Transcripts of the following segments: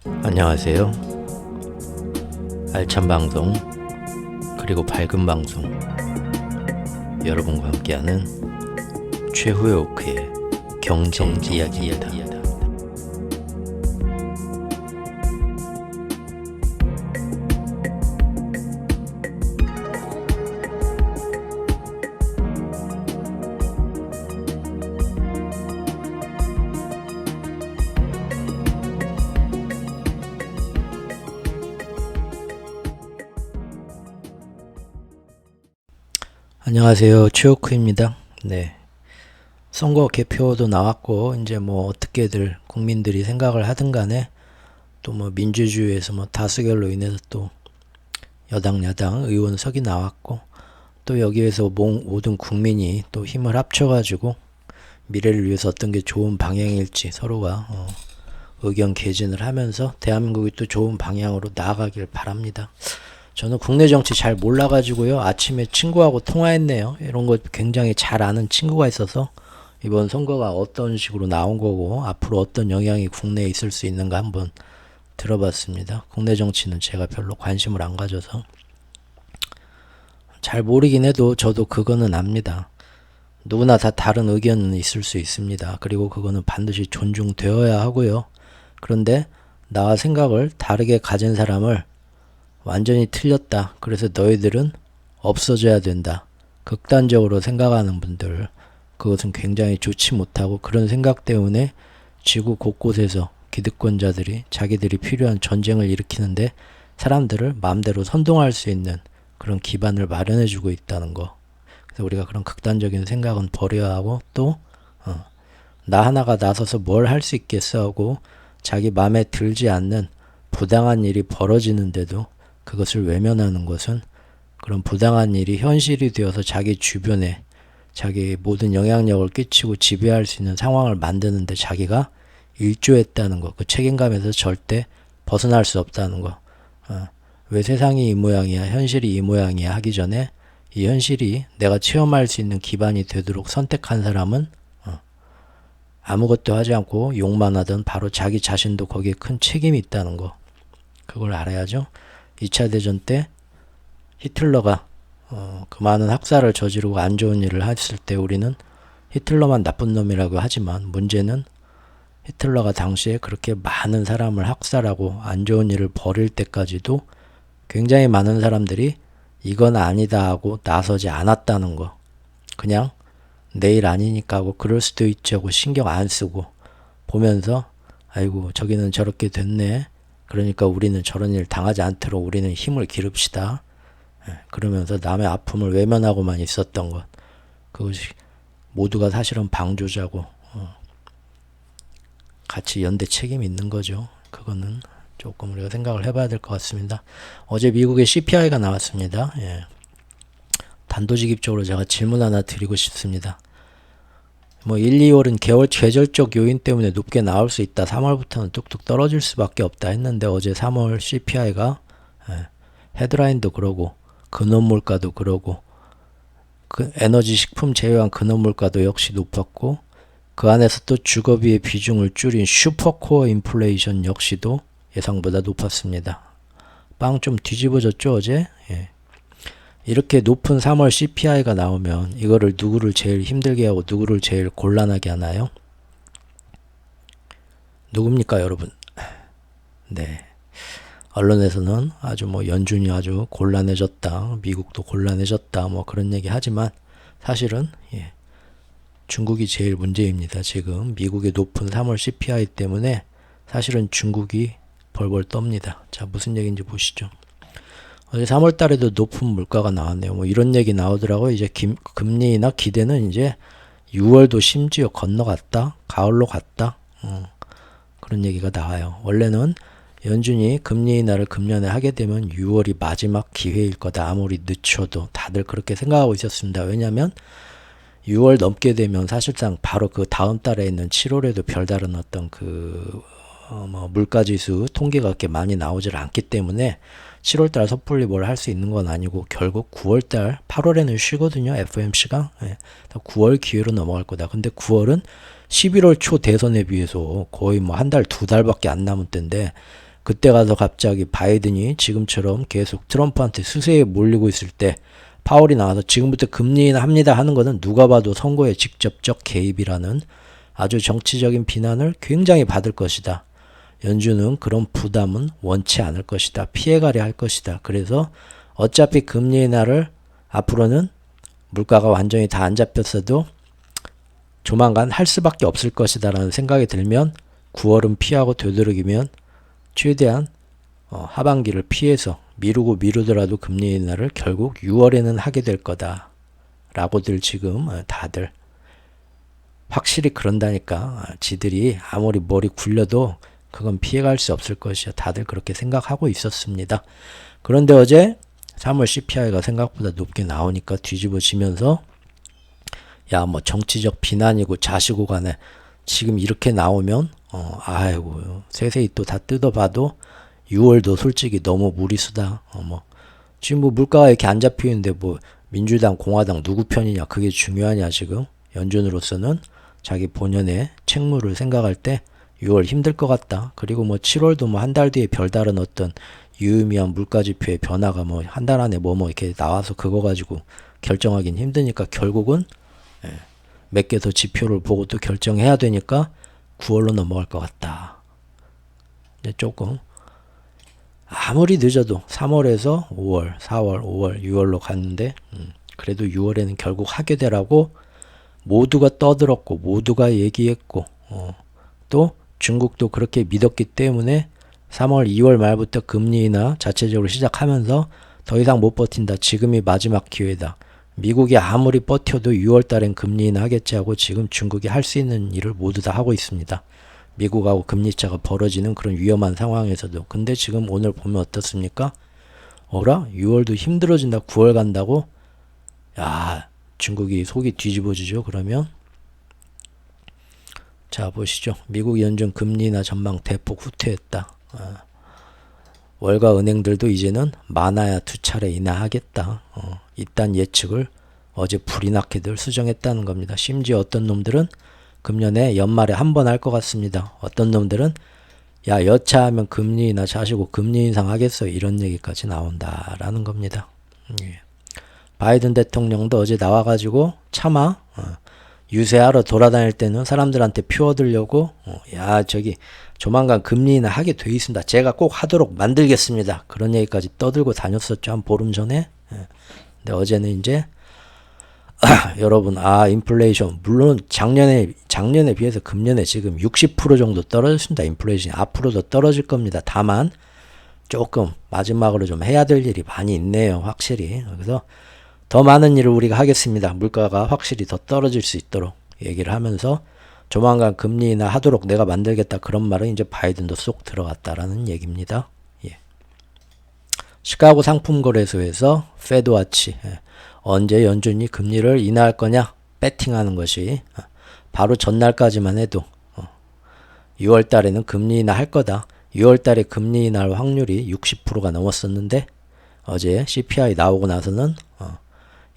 안녕하세요. 알찬 방송 그리고 밝은 방송 여러분과 함께하는 최후의 오크의 경제 이야기입니다. 안녕하세요. 최오크입니다. 네. 선거 개표도 나왔고, 이제 뭐 어떻게들 국민들이 생각을 하든 간에 또 뭐 민주주의에서 뭐 다수결로 인해서 또 여당, 야당 의원석이 나왔고, 또 여기에서 모든 국민이 또 힘을 합쳐가지고 미래를 위해서 어떤 게 좋은 방향일지 서로가 의견 개진을 하면서 대한민국이 또 좋은 방향으로 나아가길 바랍니다. 저는 국내 정치 잘 몰라가지고요. 아침에 친구하고 통화했네요. 이런 거 굉장히 잘 아는 친구가 있어서 이번 선거가 어떤 식으로 나온 거고 앞으로 어떤 영향이 국내에 있을 수 있는가 한번 들어봤습니다. 국내 정치는 제가 별로 관심을 안 가져서 잘 모르긴 해도 저도 그거는 압니다. 누구나 다 다른 의견은 있을 수 있습니다. 그리고 그거는 반드시 존중되어야 하고요. 그런데 나와 생각을 다르게 가진 사람을 완전히 틀렸다. 그래서 너희들은 없어져야 된다. 극단적으로 생각하는 분들, 그것은 굉장히 좋지 못하고 그런 생각 때문에 지구 곳곳에서 기득권자들이 자기들이 필요한 전쟁을 일으키는데 사람들을 마음대로 선동할 수 있는 그런 기반을 마련해주고 있다는 거. 그래서 우리가 그런 극단적인 생각은 버려야 하고 또 나 하나가 나서서 뭘 할 수 있겠어 하고 자기 마음에 들지 않는 부당한 일이 벌어지는데도 그것을 외면하는 것은 그런 부당한 일이 현실이 되어서 자기 주변에 자기 모든 영향력을 끼치고 지배할 수 있는 상황을 만드는데 자기가 일조했다는 것, 그 책임감에서 절대 벗어날 수 없다는 것. 왜 세상이 이 모양이야, 현실이 이 모양이야 하기 전에 이 현실이 내가 체험할 수 있는 기반이 되도록 선택한 사람은 아무것도 하지 않고 욕만 하던 바로 자기 자신도 거기에 큰 책임이 있다는 거. 그걸 알아야죠. 2차 대전 때 히틀러가 그 많은 학살을 저지르고 안 좋은 일을 했을 때 우리는 히틀러만 나쁜 놈이라고 하지만 문제는 히틀러가 당시에 그렇게 많은 사람을 학살하고 안 좋은 일을 벌일 때까지도 굉장히 많은 사람들이 이건 아니다 하고 나서지 않았다는 거. 그냥 내일 아니니까 하고 그럴 수도 있지 하고 신경 안 쓰고 보면서 아이고 저기는 저렇게 됐네. 그러니까 우리는 저런 일 당하지 않도록 우리는 힘을 기릅시다. 그러면서 남의 아픔을 외면하고만 있었던 것. 그것이 모두가 사실은 방조자고 같이 연대 책임이 있는 거죠. 그거는 조금 우리가 생각을 해봐야 될 것 같습니다. 어제 미국의 CPI가 나왔습니다. 단도직입적으로 제가 질문 하나 드리고 싶습니다. 뭐 1, 2월은 계절적 요인 때문에 높게 나올 수 있다. 3월부터는 뚝뚝 떨어질 수밖에 없다 했는데 어제 3월 CPI가 헤드라인도 그러고 근원물가도 그러고 그 에너지 식품 제외한 근원물가도 역시 높았고 그 안에서 또 주거비의 비중을 줄인 슈퍼코어 인플레이션 역시도 예상보다 높았습니다. 빵 좀 뒤집어졌죠 어제? 이렇게 높은 3월 CPI가 나오면 이거를 누구를 제일 힘들게 하고 누구를 제일 곤란하게 하나요? 누굽니까 여러분? 네. 언론에서는 아주 뭐 연준이 아주 곤란해졌다. 미국도 곤란해졌다. 뭐 그런 얘기 하지만 사실은 중국이 제일 문제입니다. 지금 미국의 높은 3월 CPI 때문에 사실은 중국이 벌벌 떱니다. 자, 무슨 얘기인지 보시죠. 어제 3월 달에도 높은 물가가 나왔네요. 뭐 이런 얘기 나오더라고요. 이제 금리나 기대는 이제 6월도 심지어 건너갔다. 가을로 갔다. 그런 얘기가 나와요. 원래는 연준이 금리 인하를 금년에 하게 되면 6월이 마지막 기회일 거다. 아무리 늦춰도 다들 그렇게 생각하고 있었습니다. 왜냐하면 6월 넘게 되면 사실상 바로 그 다음 달에 있는 7월에도 별다른 어떤 물가지수 통계가 그렇게 많이 나오질 않기 때문에 7월달 섣불리 뭘 할 수 있는 건 아니고 결국 9월달 8월에는 쉬거든요. FOMC가 9월 기회로 넘어갈 거다. 근데 9월은 11월 초 대선에 비해서 거의 뭐 한 달, 두 달밖에 안 남은 때인데 그때 가서 갑자기 바이든이 지금처럼 계속 트럼프한테 수세에 몰리고 있을 때 파월이 나와서 지금부터 금리 인하합니다 하는 것은 누가 봐도 선거의 직접적 개입이라는 아주 정치적인 비난을 굉장히 받을 것이다. 연준은 그런 부담은 원치 않을 것이다. 피해가려 할 것이다. 그래서 어차피 금리 인하를 앞으로는 물가가 완전히 다 안 잡혔어도 조만간 할 수밖에 없을 것이다 라는 생각이 들면 9월은 피하고 되도록이면 최대한 하반기를 피해서 미루고 미루더라도 금리 인하를 결국 6월에는 하게 될 거다 라고들 지금 다들 확실히 그런다니까. 지들이 아무리 머리 굴려도 그건 피해갈 수 없을 것이야. 다들 그렇게 생각하고 있었습니다. 그런데 어제 3월 CPI가 생각보다 높게 나오니까 뒤집어지면서 야, 뭐 정치적 비난이고 자시고 간에 지금 이렇게 나오면 아이고 세세히 또 다 뜯어봐도 6월도 솔직히 너무 무리수다. 지금 뭐 물가가 이렇게 안 잡히는데 뭐 민주당 공화당 누구 편이냐 그게 중요하냐. 지금 연준으로서는 자기 본연의 책무를 생각할 때 6월 힘들 것 같다. 그리고 뭐 7월도 뭐 한 달 뒤에 별다른 어떤 유의미한 물가지표의 변화가 뭐 한 달 안에 뭐 이렇게 나와서 그거 가지고 결정하긴 힘드니까 결국은 몇 개 더 지표를 보고 또 결정해야 되니까 9월로 넘어갈 것 같다. 이제 조금 아무리 늦어도 3월에서 5월, 4월, 5월, 6월로 갔는데 그래도 6월에는 결국 하게 되라고 모두가 떠들었고 모두가 얘기했고 또 중국도 그렇게 믿었기 때문에 3월, 2월 말부터 금리 인하 자체적으로 시작하면서 더 이상 못 버틴다. 지금이 마지막 기회다. 미국이 아무리 버텨도 6월 달엔 금리 인하 하겠지 하고 지금 중국이 할 수 있는 일을 모두 다 하고 있습니다. 미국하고 금리차가 벌어지는 그런 위험한 상황에서도. 근데 지금 오늘 보면 어떻습니까? 어라? 6월도 힘들어진다. 9월 간다고? 야, 중국이 속이 뒤집어지죠. 그러면 자 보시죠. 미국 연준 금리 인하 전망 대폭 후퇴했다. 월가 은행들도 이제는 많아야 2차례 인하하겠다. 이딴 예측을 어제 불이 나게들 수정했다는 겁니다. 심지어 어떤 놈들은 금년에 연말에 한 번 할 것 같습니다. 어떤 놈들은 야 여차하면 금리 인하 자시고 금리 인상 하겠어 이런 얘기까지 나온다라는 겁니다. 바이든 대통령도 어제 나와가지고 차마 유세하러 돌아다닐 때는 사람들한테 표 얻으려고 야 저기 조만간 금리 인하 하게 돼 있습니다. 제가 꼭 하도록 만들겠습니다. 그런 얘기까지 떠들고 다녔었죠. 한 보름 전에. 근데 어제는 이제 여러분 인플레이션 물론 작년에 비해서 금년에 지금 60% 정도 떨어졌습니다. 인플레이션이 앞으로도 떨어질 겁니다. 다만 조금 마지막으로 좀 해야 될 일이 많이 있네요. 확실히. 그래서 더 많은 일을 우리가 하겠습니다. 물가가 확실히 더 떨어질 수 있도록 얘기를 하면서 조만간 금리 인하 하도록 내가 만들겠다. 그런 말은 이제 바이든도 쏙 들어갔다라는 얘기입니다. 예. 시카고 상품거래소에서 페드와치 언제 연준이 금리를 인하할 거냐 배팅하는 것이 바로 전날까지만 해도 6월 달에는 금리 인하 할 거다. 6월 달에 금리 인하할 확률이 60%가 넘었었는데 어제 CPI 나오고 나서는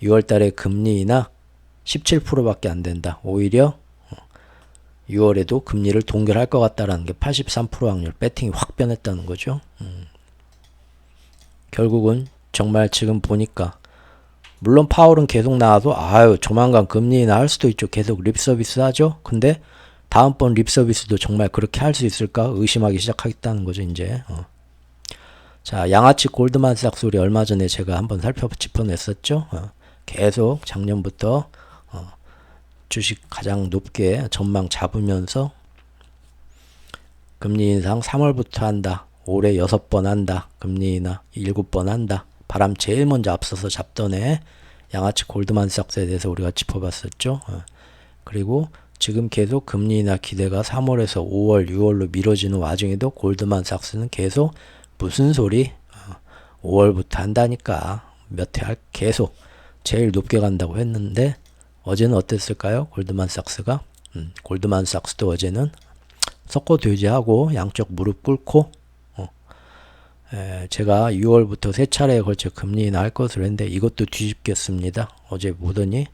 6월 달에 금리 인하 17%밖에 안 된다. 오히려 6월에도 금리를 동결할 것 같다라는 게 83% 확률 배팅이 확 변했다는 거죠. 결국은 정말 지금 보니까 물론 파월은 계속 나와도 조만간 금리 인하 할 수도 있죠. 계속 립서비스 하죠. 근데 다음번 립서비스도 정말 그렇게 할 수 있을까 의심하기 시작하겠다는 거죠. 이제 자 양아치 골드만삭스 우리 얼마 전에 제가 한번 짚어냈었죠. 계속 작년부터 주식 가장 높게 전망 잡으면서 금리 인상 3월부터 한다. 올해 6번 한다. 금리 인하 7번 한다. 바람 제일 먼저 앞서서 잡던 애 양아치 골드만삭스에 대해서 우리가 짚어봤었죠. 그리고 지금 계속 금리 인하 기대가 3월에서 5월, 6월로 미뤄지는 와중에도 골드만삭스는 계속 무슨 소리? 5월부터 한다니까 몇 해 계속 제일 높게 간다고 했는데 어제는 어땠을까요? 골드만삭스가 골드만삭스도 어제는 석고돼지하고 양쪽 무릎 꿇고 제가 6월부터 3차례에 걸쳐 금리 인하 할 것으로 했는데 이것도 뒤집겠습니다. 어제 보더니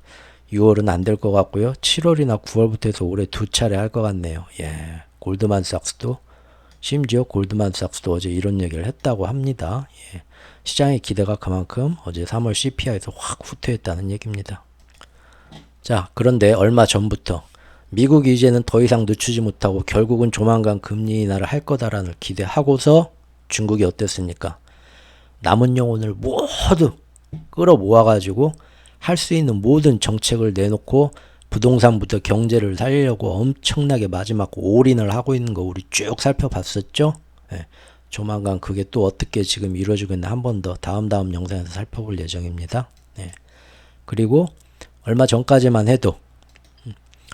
6월은 안 될 것 같고요. 7월이나 9월부터 해서 올해 2차례 할 것 같네요. 예, 골드만삭스도 심지어 골드만삭스도 어제 이런 얘기를 했다고 합니다. 예. 시장의 기대가 그만큼 어제 3월 CPI에서 확 후퇴했다는 얘기입니다. 자, 그런데 얼마 전부터 미국이 이제는 더 이상 늦추지 못하고 결국은 조만간 금리 인하를 할 거다라는 기대하고서 중국이 어땠습니까? 남은 영혼을 모두 끌어모아가지고 할 수 있는 모든 정책을 내놓고 부동산부터 경제를 살리려고 엄청나게 마지막 올인을 하고 있는 거 우리 쭉 살펴봤었죠? 예, 조만간 그게 또 어떻게 지금 이루어지고 있나 한 번 더 다음 영상에서 살펴볼 예정입니다. 예, 그리고 얼마 전까지만 해도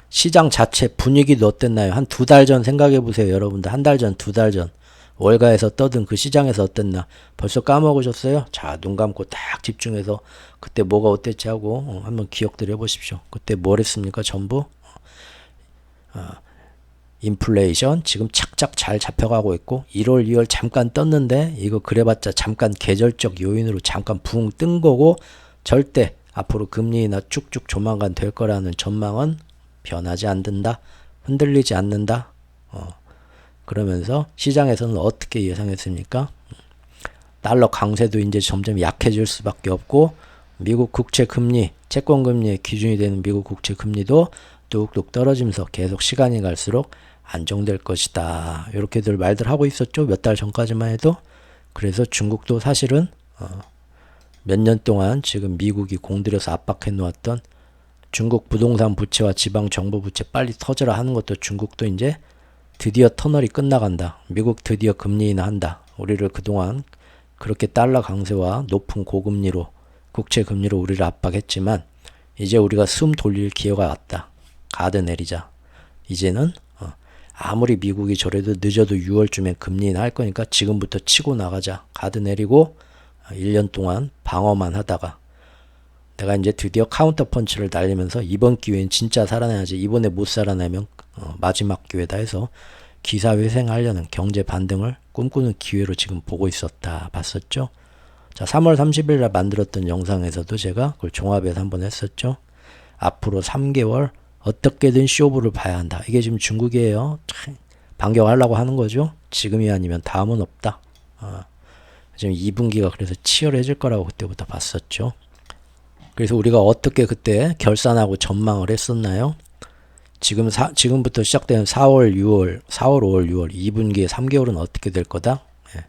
시장 자체 분위기도 어땠나요? 한 2달 전 생각해 보세요. 여러분들 한 달 전, 2달 전 월가에서 떠든 그 시장에서 어땠나 벌써 까먹으셨어요? 자, 눈 감고 딱 집중해서 그때 뭐가 어땠지 하고 한번 기억들 해보십시오. 그때 뭘 했습니까? 전부 인플레이션 지금 착착 잘 잡혀가고 있고 1월 2월 잠깐 떴는데 이거 그래봤자 잠깐 계절적 요인으로 잠깐 붕 뜬 거고 절대 앞으로 금리 인하 쭉쭉 조만간 될 거라는 전망은 변하지 않는다. 흔들리지 않는다. 그러면서 시장에서는 어떻게 예상했습니까? 달러 강세도 이제 점점 약해질 수밖에 없고 미국 국채 금리, 채권 금리의 기준이 되는 미국 국채 금리도 뚝뚝 떨어지면서 계속 시간이 갈수록 안정될 것이다. 이렇게들 말들 하고 있었죠. 몇 달 전까지만 해도. 그래서 중국도 사실은 몇 년 동안 지금 미국이 공들여서 압박해 놓았던 중국 부동산 부채와 지방 정부 부채 빨리 터져라 하는 것도 중국도 이제 드디어 터널이 끝나간다. 미국 드디어 금리 인하한다. 우리를 그동안 그렇게 달러 강세와 높은 고금리로 국채 금리로 우리를 압박했지만 이제 우리가 숨 돌릴 기회가 왔다. 가드 내리자. 이제는 아무리 미국이 저래도 늦어도 6월쯤에 금리 인하할 거니까 지금부터 치고 나가자. 가드 내리고 1년 동안 방어만 하다가 내가 이제 드디어 카운터 펀치를 날리면서 이번 기회엔 진짜 살아내야지. 이번에 못 살아내면 마지막 기회다 해서 기사회생하려는 경제 반등을 꿈꾸는 기회로 지금 보고 있었다. 봤었죠? 자, 3월 30일 날 만들었던 영상에서도 제가 그걸 종합해서 한번 했었죠. 앞으로 3개월 어떻게든 쇼부를 봐야 한다. 이게 지금 중국이에요. 반격하려고 하는 거죠. 지금이 아니면 다음은 없다. 지금 2분기가 그래서 치열해질 거라고 그때부터 봤었죠. 그래서 우리가 어떻게 그때 결산하고 전망을 했었나요? 지금부터 시작되는 4월, 5월, 6월 2분기의 3개월은 어떻게 될 거다? 예.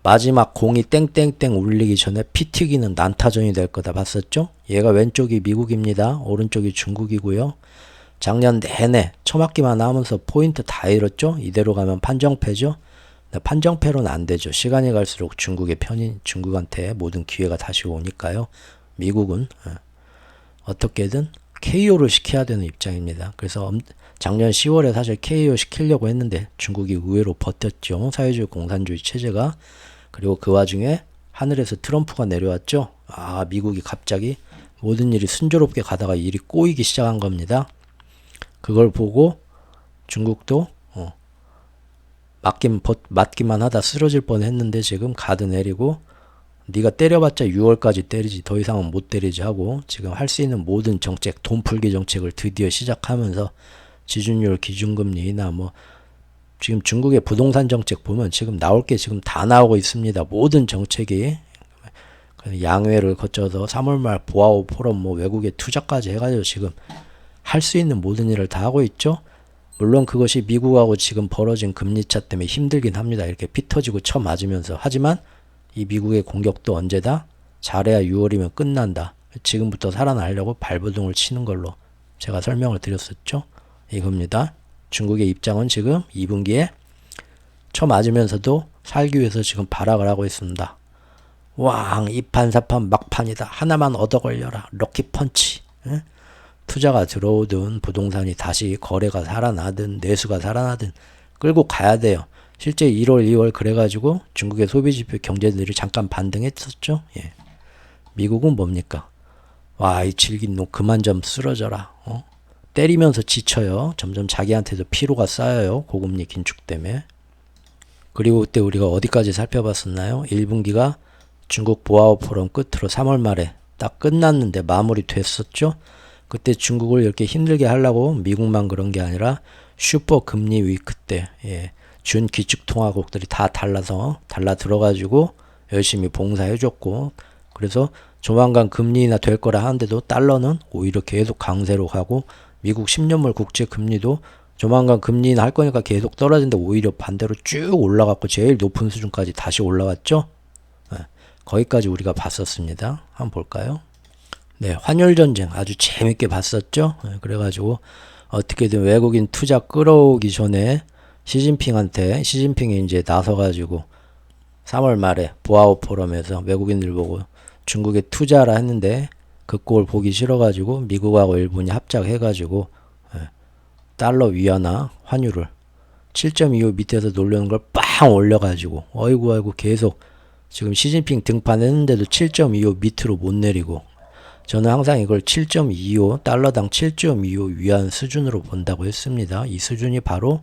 마지막 공이 땡땡땡 울리기 전에 피 튀기는 난타전이 될 거다 봤었죠? 얘가 왼쪽이 미국입니다. 오른쪽이 중국이고요. 작년 내내 처맞기만 하면서 포인트 다 잃었죠? 이대로 가면 판정패죠? 판정패로는 안 되죠. 시간이 갈수록 중국의 편인 중국한테 모든 기회가 다시 오니까요. 미국은 어떻게든 KO를 시켜야 되는 입장입니다. 그래서 작년 10월에 사실 KO 시키려고 했는데 중국이 의외로 버텼죠. 사회주의 공산주의 체제가. 그리고 그 와중에 하늘에서 트럼프가 내려왔죠. 미국이 갑자기 모든 일이 순조롭게 가다가 일이 꼬이기 시작한 겁니다. 그걸 보고 중국도 맞기만 하다 쓰러질 뻔했는데 지금 가드 내리고 네가 때려봤자 6월까지 때리지 더 이상은 못 때리지 하고 지금 할 수 있는 모든 정책, 돈 풀기 정책을 드디어 시작하면서 지준율, 기준금리 인하 지금 중국의 부동산 정책 보면 지금 나올 게 지금 다 나오고 있습니다. 모든 정책이 양회를 거쳐서 3월 말 보아오 포럼 외국의 투자까지 해가지고 지금 할 수 있는 모든 일을 다 하고 있죠. 물론 그것이 미국하고 지금 벌어진 금리차 때문에 힘들긴 합니다. 이렇게 피 터지고 쳐 맞으면서. 하지만 이 미국의 공격도 언제다? 잘해야 6월이면 끝난다. 지금부터 살아나려고 발버둥을 치는 걸로 제가 설명을 드렸었죠. 이겁니다. 중국의 입장은 지금 2분기에 쳐 맞으면서도 살기 위해서 지금 발악을 하고 있습니다. 왕, 이판사판 막판이다. 하나만 얻어 걸려라. 럭키 펀치. 에? 투자가 들어오든 부동산이 다시 거래가 살아나든 내수가 살아나든 끌고 가야 돼요. 실제 1월, 2월 그래가지고 중국의 소비지표 경제들이 잠깐 반등했었죠. 예. 미국은 뭡니까? 와, 이 질긴 놈 그만 좀 쓰러져라. 때리면서 지쳐요. 점점 자기한테도 피로가 쌓여요. 고금리 긴축 때문에. 그리고 그때 우리가 어디까지 살펴봤었나요? 1분기가 중국 보아오 포럼 끝으로 3월 말에 딱 끝났는데 마무리 됐었죠. 그때 중국을 이렇게 힘들게 하려고 미국만 그런 게 아니라 슈퍼 금리 위크 때 준 기축통화국들이 다 달라 들어가지고 열심히 봉사해줬고, 그래서 조만간 금리 인하 될 거라 하는데도 달러는 오히려 계속 강세로 가고, 미국 10년물 국채 금리도 조만간 금리 인하 할 거니까 계속 떨어지는데 오히려 반대로 쭉 올라갔고 제일 높은 수준까지 다시 올라갔죠. 네, 거기까지 우리가 봤었습니다. 한번 볼까요? 네, 환율 전쟁 아주 재밌게 봤었죠. 네, 그래가지고 어떻게든 외국인 투자 끌어오기 전에 시진핑이 이제 나서가지고 3월 말에 보아오 포럼에서 외국인들 보고 중국에 투자라 했는데 그 꼴 보기 싫어가지고 미국하고 일본이 합작해가지고 달러 위안화 환율을 7.25 밑에서 놀려는 걸 빵 올려가지고 어이구 계속 지금 시진핑 등판했는데도 7.25 밑으로 못 내리고, 저는 항상 이걸 7.25 달러당 7.25 위안 수준으로 본다고 했습니다. 이 수준이 바로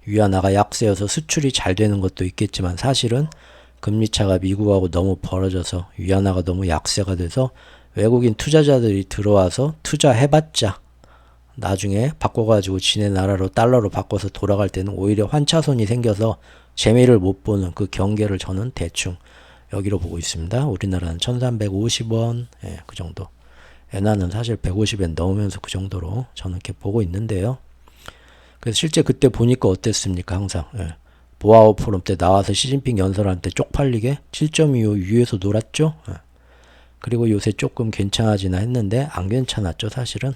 위안화가 약세여서 수출이 잘 되는 것도 있겠지만 사실은 금리차가 미국하고 너무 벌어져서 위안화가 너무 약세가 돼서 외국인 투자자들이 들어와서 투자해봤자 나중에 바꿔가지고 지네 나라로 달러로 바꿔서 돌아갈 때는 오히려 환차손이 생겨서 재미를 못 보는 그 경계를 저는 대충 여기로 보고 있습니다. 우리나라는 1350원, 예, 그 정도. 엔화는 사실 150엔 넘으면서 그 정도로 저는 이렇게 보고 있는데요. 그래서 실제 그때 보니까 어땠습니까? 항상 보아오 포럼 때 나와서 시진핑 연설할 때 쪽팔리게 7.25 위에서 놀았죠. 그리고 요새 조금 괜찮아지나 했는데 안 괜찮았죠, 사실은.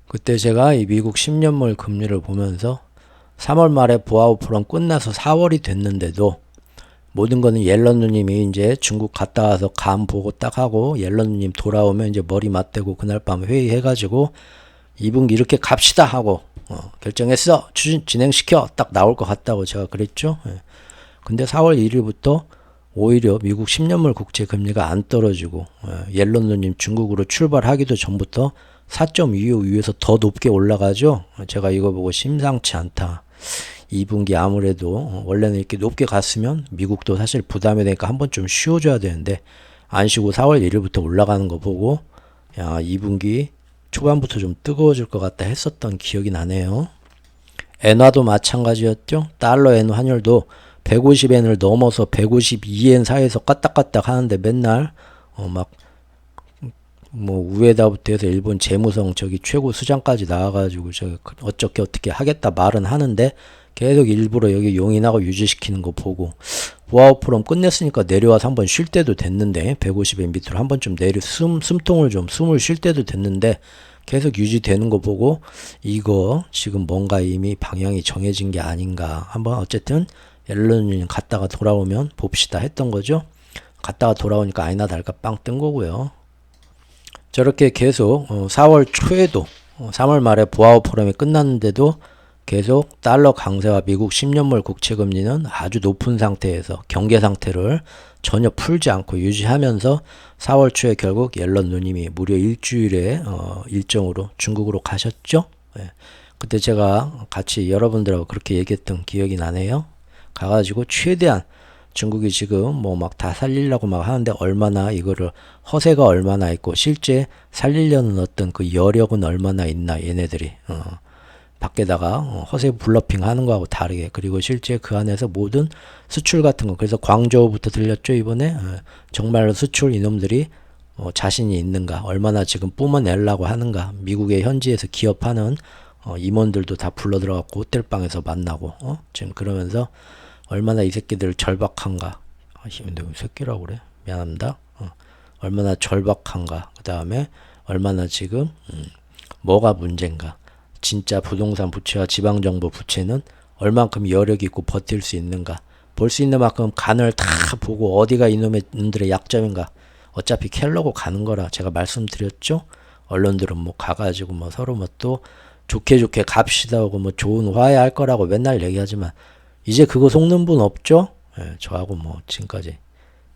그때 제가 이 미국 10년물 금리를 보면서 3월 말에 보아오 포럼 끝나서 4월이 됐는데도 모든 거는 옐런 누님이 이제 중국 갔다 와서 감 보고 딱 하고 옐런 누님 돌아오면 이제 머리 맞대고 그날 밤 회의해가지고 2분기 이렇게 갑시다 하고 결정했어. 진행시켜. 딱 나올 것 같다고 제가 그랬죠. 근데 4월 1일부터 오히려 미국 10년물 국채 금리가 안 떨어지고 옐런 누님 중국으로 출발하기도 전부터 4.25 위에서 더 높게 올라가죠. 제가 이거 보고 심상치 않다. 2분기 아무래도 원래는 이렇게 높게 갔으면 미국도 사실 부담이 되니까 한번 좀 쉬어줘야 되는데 안 쉬고 4월 1일부터 올라가는 거 보고 야 2분기 초반부터 좀 뜨거워질 것 같다 했었던 기억이 나네요. 엔화도 마찬가지였죠. 달러 엔 환율도 150엔을 넘어서 152엔 사이에서 까딱까딱 하는데 맨날 막 뭐 우에다부터 해서 일본 재무성 저기 최고 수장까지 나와가지고 저기 어떻게 하겠다 말은 하는데 계속 일부러 여기 용인하고 유지시키는 거 보고 보아오 포럼 끝냈으니까 내려와서 한번 쉴 때도 됐는데 150엔 밑으로 한번 좀 숨통을 좀 숨을 쉴 때도 됐는데 계속 유지되는 거 보고 이거 지금 뭔가 이미 방향이 정해진 게 아닌가 한번 어쨌든 옐런님 갔다가 돌아오면 봅시다 했던 거죠. 갔다가 돌아오니까 아니나 다를까 빵 뜬 거고요. 저렇게 계속 4월 초에도 3월 말에 보아오 포럼이 끝났는데도 계속 달러 강세와 미국 10년물 국채 금리는 아주 높은 상태에서 경계 상태를 전혀 풀지 않고 유지하면서 4월 초에 결국 옐런 누님이 무려 일주일의 일정으로 중국으로 가셨죠. 그때 제가 같이 여러분들하고 그렇게 얘기했던 기억이 나네요. 가가지고 최대한 중국이 지금 뭐 막 다 살리려고 막 하는데 얼마나 이거를 허세가 얼마나 있고 실제 살리려는 어떤 그 여력은 얼마나 있나 얘네들이 밖에다가 허세 블러핑 하는 거하고 다르게 그리고 실제 그 안에서 모든 수출 같은 거 그래서 광저우부터 들렸죠 이번에 정말로 수출 이놈들이 자신이 있는가 얼마나 지금 뿜어내려고 하는가 미국의 현지에서 기업하는 임원들도 다 불러 들어갔고 호텔방에서 만나고 지금 그러면서 얼마나 이 새끼들 절박한가. 근데 왜 새끼라고 그래? 미안합니다. 얼마나 절박한가. 그 다음에 얼마나 지금 뭐가 문제인가. 진짜 부동산 부채와 지방정부 부채는 얼만큼 여력이 있고 버틸 수 있는가. 볼 수 있는 만큼 간을 다 보고 어디가 이놈들의 약점인가. 어차피 캘려고 가는 거라 제가 말씀드렸죠. 언론들은 뭐 가가지고 뭐 서로 뭐 또 좋게 갑시다 하고 뭐 좋은 화해할 거라고 맨날 얘기하지만 이제 그거 속는 분 없죠? 예, 저하고 뭐 지금까지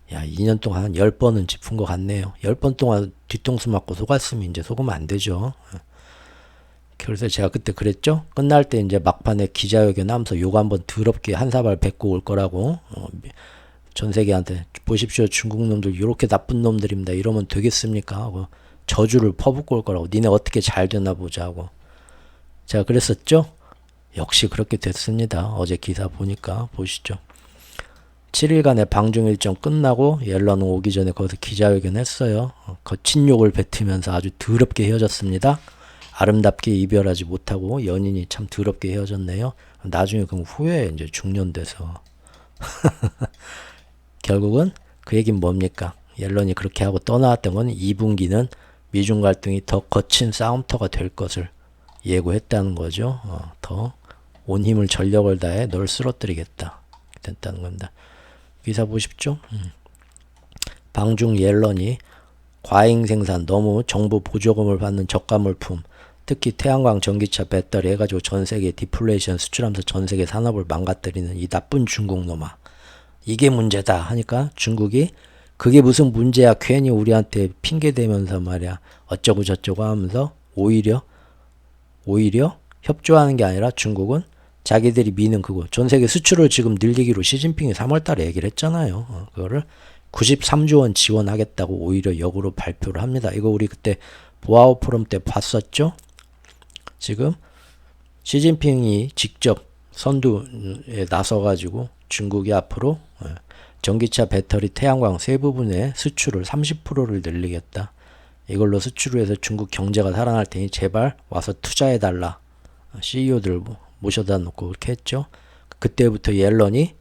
2년 동안 한 10번은 짚은 것 같네요. 10번 동안 뒤통수 맞고 속았으면 이제 속으면 안 되죠. 그래서 제가 그때 그랬죠? 끝날 때 이제 막판에 기자회견 하면서 욕 한번 더럽게 한 사발 뱉고 올 거라고 전 세계한테 보십시오 중국 놈들 이렇게 나쁜 놈들입니다. 이러면 되겠습니까? 하고 저주를 퍼붓고 올 거라고 니네 어떻게 잘 되나 보자 하고 제가 그랬었죠? 역시 그렇게 됐습니다. 어제 기사 보니까 보시죠. 7일간의 방중 일정 끝나고 옐런은 오기 전에 거기서 기자회견 했어요. 거친 욕을 뱉으면서 아주 더럽게 헤어졌습니다. 아름답게 이별하지 못하고 연인이 참 더럽게 헤어졌네요. 나중에 그럼 후회해, 이제 중년 돼서. 결국은 그 얘기는 뭡니까? 옐런이 그렇게 하고 떠나왔던 건 2분기는 미중 갈등이 더 거친 싸움터가 될 것을 예고했다는 거죠. 더 온 힘을 전력을 다해 널 쓰러뜨리겠다 됐다는 겁니다. 기사 보십시오. 방중 옐런이 과잉 생산, 너무 정부 보조금을 받는 저가 물품, 특히 태양광 전기차 배터리 해가지고 전 세계 디플레이션 수출하면서 전 세계 산업을 망가뜨리는 이 나쁜 중국 놈아. 이게 문제다 하니까 중국이 그게 무슨 문제야, 괜히 우리한테 핑계 대면서 말이야 어쩌고 저쩌고 하면서 오히려 협조하는 게 아니라 중국은 자기들이 미는 그거 전 세계 수출을 지금 늘리기로 시진핑이 3월 달에 얘기를 했잖아요. 그거를 93조 원 지원하겠다고 오히려 역으로 발표를 합니다. 이거 우리 그때 보아오 포럼 때 봤었죠? 지금 시진핑이 직접 선두에 나서가지고 중국이 앞으로 전기차, 배터리, 태양광 세 부분의 수출을 30%를 늘리겠다. 이걸로 수출을 해서 중국 경제가 살아날 테니 제발 와서 투자해달라. CEO들 모셔다 놓고 그렇게 했죠. 그때부터 옐런이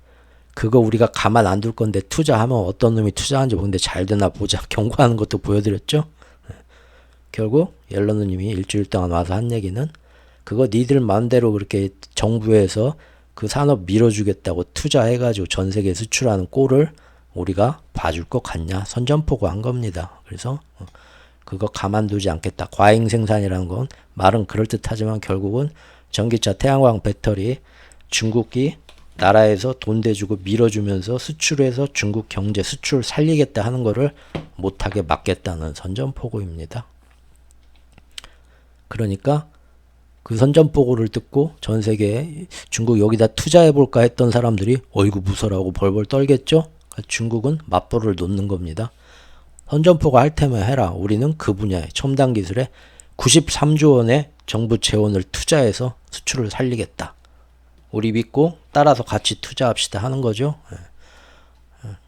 그거 우리가 가만 안 둘 건데 투자하면 어떤 놈이 투자하는지 보는데 잘 되나 보자 경고하는 것도 보여드렸죠. 결국 옐런 누님이 일주일 동안 와서 한 얘기는 그거 니들 마음대로 그렇게 정부에서 그 산업 밀어주겠다고 투자해가지고 전 세계 수출하는 꼴을 우리가 봐줄 것 같냐 선전포고 한 겁니다. 그래서 그거 가만두지 않겠다. 과잉 생산이라는 건 말은 그럴듯하지만 결국은 전기차, 태양광, 배터리 중국이 나라에서 돈 대주고 밀어주면서 수출해서 중국 경제 수출 살리겠다 하는 거를 못하게 막겠다는 선전포고입니다. 그러니까 그 선전포고를 듣고 전 세계에 중국 여기다 투자해볼까 했던 사람들이 어이구 무서라고 벌벌 떨겠죠. 중국은 맞불을 놓는 겁니다. 선전포고 할 테면 해라. 우리는 그 분야에 첨단 기술에 93조 원의 정부 재원을 투자해서 수출을 살리겠다. 우리 믿고 따라서 같이 투자합시다 하는 거죠.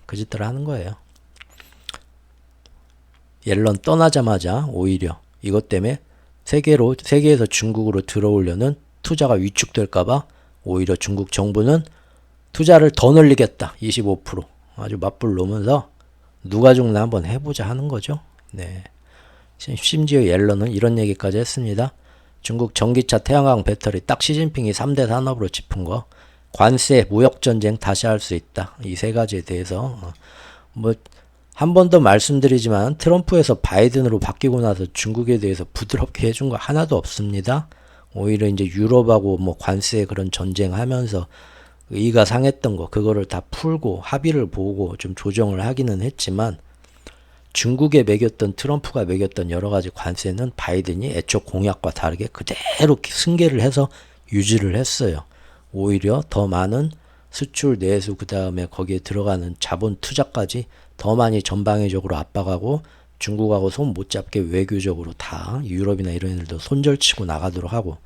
그 짓들을 하는 거예요. 옐런 떠나자마자 오히려 이것 때문에 세계에서 중국으로 들어오려는 투자가 위축될까봐 오히려 중국 정부는 투자를 더 늘리겠다. 25%. 아주 맞불 놓으면서 누가 죽나 한번 해보자 하는 거죠. 네. 심지어 옐런은 이런 얘기까지 했습니다. 중국 전기차, 태양광, 배터리 딱 시진핑이 3대 산업으로 짚은 거 관세, 무역전쟁 다시 할 수 있다. 이 세 가지에 대해서 한 번 더 말씀드리지만 트럼프에서 바이든으로 바뀌고 나서 중국에 대해서 부드럽게 해준 거 하나도 없습니다. 오히려 이제 유럽하고 관세 그런 전쟁하면서 의가 상했던 거 그거를 다 풀고 합의를 보고 좀 조정을 하기는 했지만 중국에 매겼던 트럼프가 매겼던 여러 가지 관세는 바이든이 애초 공약과 다르게 그대로 승계를 해서 유지를 했어요. 오히려 더 많은 수출, 내수 그 다음에 거기에 들어가는 자본 투자까지 더 많이 전방위적으로 압박하고 중국하고 손 못 잡게 외교적으로 다 유럽이나 이런 애들도 손절치고 나가도록 하고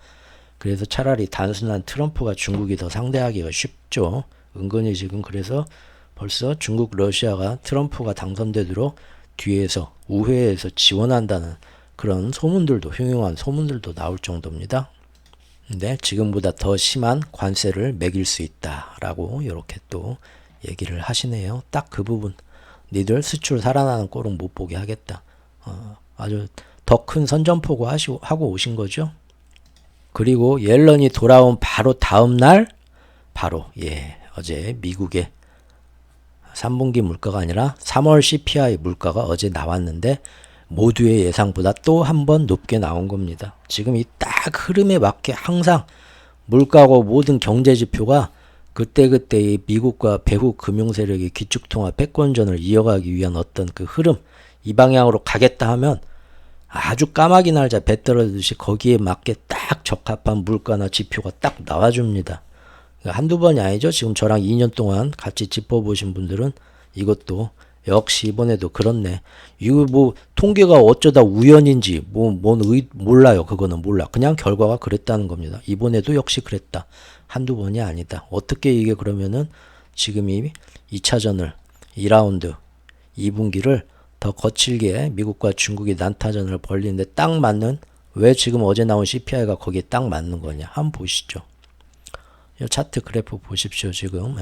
그래서 차라리 단순한 트럼프가 중국이 더 상대하기가 쉽죠. 은근히 지금 그래서 벌써 중국, 러시아가 트럼프가 당선되도록 뒤에서 우회해서 지원한다는 그런 소문들도 흉흉한 소문들도 나올 정도입니다. 근데 지금보다 더 심한 관세를 매길 수 있다라고 이렇게 또 얘기를 하시네요. 딱 그 부분. 니들 수출 살아나는 꼴은 못 보게 하겠다. 아주 더 큰 선전포고 하고 오신 거죠. 그리고 옐런이 돌아온 바로 다음 날 바로 어제 미국의 3분기 물가가 아니라 3월 CPI 물가가 어제 나왔는데 모두의 예상보다 또 한 번 높게 나온 겁니다. 지금 이 딱 흐름에 맞게 항상 물가고 모든 경제 지표가 그때그때 이 미국과 배후 금융 세력의 기축통화 패권전을 이어가기 위한 어떤 그 흐름 이 방향으로 가겠다 하면 아주 까마귀 날자 배 떨어지듯이 거기에 맞게 딱 적합한 물가나 지표가 딱 나와줍니다. 한두 번이 아니죠. 지금 저랑 2년 동안 같이 짚어보신 분들은 이것도 역시 이번에도 그렇네. 이거 뭐 통계가 어쩌다 우연인지 몰라요. 그거는 몰라. 그냥 결과가 그랬다는 겁니다. 이번에도 역시 그랬다. 한두 번이 아니다. 어떻게 이게 그러면은 지금 이 2차전을 2라운드 2분기를 더 거칠게 미국과 중국이 난타전을 벌리는데 딱 맞는, 왜 지금 어제 나온 CPI가 거기에 딱 맞는 거냐 한번 보시죠. 이 차트 그래프 보십시오. 지금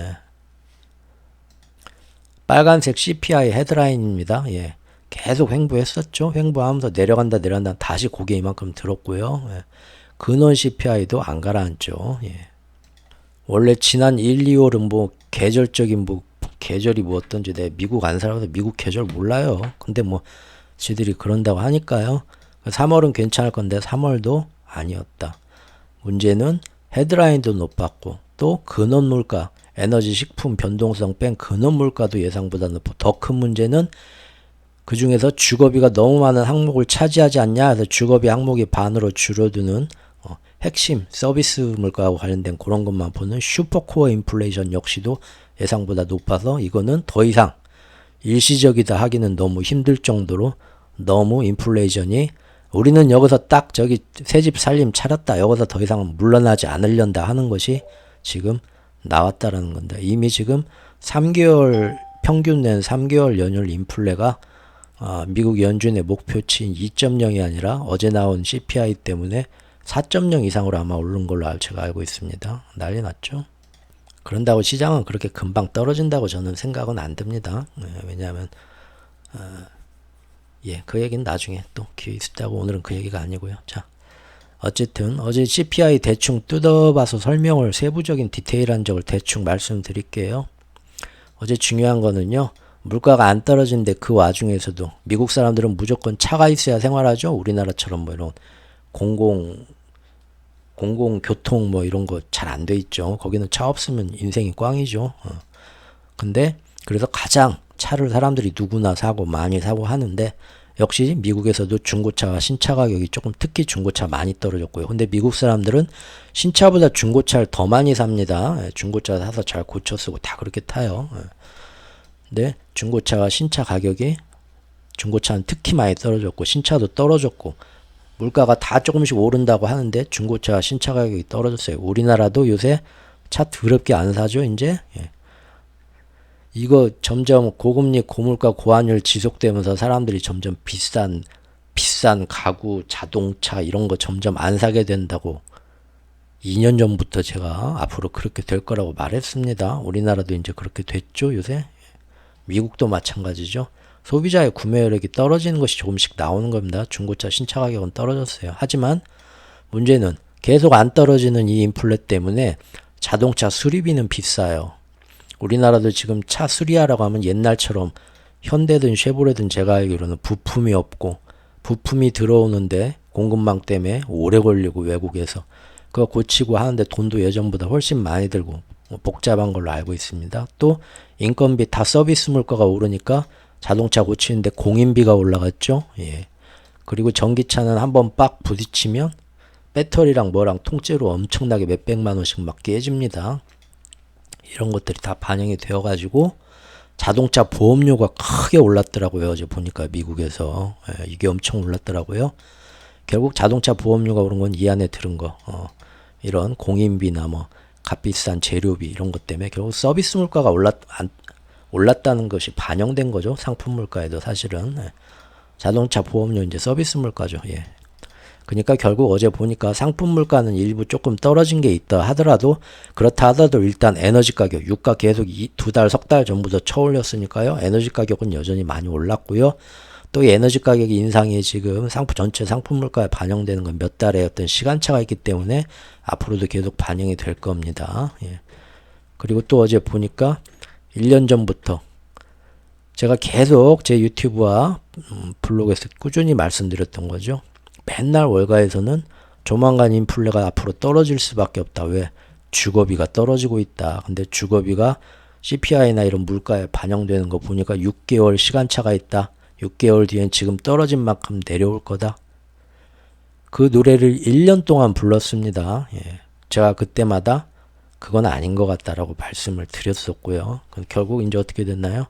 빨간색 CPI 헤드라인입니다. 예. 계속 횡보했었죠. 횡보하면서 내려간다 다시 고개 이만큼 들었고요. 예. 근원 CPI도 안 가라앉죠. 예. 원래 지난 1, 2월은 뭐 계절적인 계절이 뭐 어떤지 미국 안 살아서 미국 계절 몰라요. 근데 뭐 지들이 그런다고 하니까요. 3월은 괜찮을 건데 3월도 아니었다. 문제는 헤드라인도 높았고 또 근원 물가, 에너지 식품 변동성 뺀 근원 물가도 예상보다 높고, 더 큰 문제는 그 중에서 주거비가 너무 많은 항목을 차지하지 않냐 해서 주거비 항목이 반으로 줄어드는 핵심 서비스 물가와 관련된 그런 것만 보는 슈퍼코어 인플레이션 역시도 예상보다 높아서 이거는 더 이상 일시적이다 하기는 너무 힘들 정도로 너무 인플레이션이, 우리는 여기서 딱 저기 새집 살림 차렸다, 여기서 더 이상 물러나지 않으련다 하는 것이 지금 나왔다라는 건데, 이미 지금 3개월 평균 낸 3개월 연율 인플레가 미국 연준의 목표치인 2.0이 아니라 어제 나온 CPI 때문에 4.0 이상으로 아마 오른 걸로 제가 알고 있습니다. 난리 났죠. 그런다고 시장은 그렇게 금방 떨어진다고 저는 생각은 안 듭니다. 왜냐하면 그 얘기는 나중에 또 기회 있다고, 오늘은 그 얘기가 아니고요. 자, 어쨌든 어제 CPI 대충 뜯어봐서 설명을, 세부적인 디테일한 적을 대충 말씀드릴게요. 어제 중요한 거는요, 물가가 안 떨어지는데 그 와중에서도 미국 사람들은 무조건 차가 있어야 생활하죠. 우리나라처럼 뭐 이런 공공교통 뭐 이런 거 잘 안 돼 있죠. 거기는 차 없으면 인생이 꽝이죠. 근데 그래서 가장 차를 사람들이 누구나 사고 많이 사고 하는데, 역시 미국에서도 중고차와 신차 가격이 조금, 특히 중고차 많이 떨어졌고요. 근데 미국 사람들은 신차보다 중고차를 더 많이 삽니다. 중고차 사서 잘 고쳐 쓰고 다 그렇게 타요. 근데 중고차와 신차 가격이, 중고차는 특히 많이 떨어졌고 신차도 떨어졌고, 물가가 다 조금씩 오른다고 하는데 중고차 신차 가격이 떨어졌어요. 우리나라도 요새 차 더럽게 안 사죠 이제. 이거 점점 고금리 고물가 고환율 지속되면서 사람들이 점점 비싼 가구, 자동차 이런 거 점점 안 사게 된다고 2년 전부터 제가 앞으로 그렇게 될 거라고 말했습니다. 우리나라도 이제 그렇게 됐죠 요새. 미국도 마찬가지죠. 소비자의 구매력이 떨어지는 것이 조금씩 나오는 겁니다. 중고차 신차 가격은 떨어졌어요. 하지만 문제는 계속 안 떨어지는 이 인플레 때문에 자동차 수리비는 비싸요. 우리나라도 지금 차 수리하라고 하면 옛날처럼 현대든 쉐보레든 제가 알기로는 부품이 없고, 부품이 들어오는데 공급망 때문에 오래 걸리고, 외국에서 그거 고치고 하는데 돈도 예전보다 훨씬 많이 들고 복잡한 걸로 알고 있습니다. 또 인건비, 다 서비스 물가가 오르니까 자동차 고치는데 공인비가 올라갔죠. 그리고 전기차는 한번 빡 부딪히면 배터리랑 뭐랑 통째로 엄청나게 몇백만 원씩 막 깨집니다. 이런 것들이 다 반영이 되어 가지고 자동차 보험료가 크게 올랐더라고요. 어제 보니까 미국에서 이게 엄청 올랐더라고요. 결국 자동차 보험료가 오른 건 이 안에 들은 거, 이런 공인비나 뭐 값비싼 재료비 이런 것 때문에 결국 서비스 물가가 올랐다는 것이 반영된 거죠. 상품 물가에도 사실은. 자동차 보험료 이제 서비스 물가죠. 그러니까 결국 어제 보니까 상품 물가는 일부 조금 떨어진 게 있다 하더라도, 그렇다 하더라도 일단 에너지 가격, 유가 계속 2달, 석 달 전부터 쳐올렸으니까요. 에너지 가격은 여전히 많이 올랐고요. 또 이 에너지 가격이 인상이 지금 전체 상품 물가에 반영되는 건 몇 달의 어떤 시간차가 있기 때문에 앞으로도 계속 반영이 될 겁니다. 그리고 또 어제 보니까 1년 전부터 제가 계속 제 유튜브와 블로그에서 꾸준히 말씀드렸던 거죠. 맨날 월가에서는 조만간 인플레가 앞으로 떨어질 수밖에 없다. 왜? 주거비가 떨어지고 있다. 근데 주거비가 CPI나 이런 물가에 반영되는 거 보니까 6개월 시간차가 있다. 6개월 뒤엔 지금 떨어진 만큼 내려올 거다. 그 노래를 1년 동안 불렀습니다. 제가 그때마다 그건 아닌 것 같다라고 말씀을 드렸었고요. 결국 이제 어떻게 됐나요?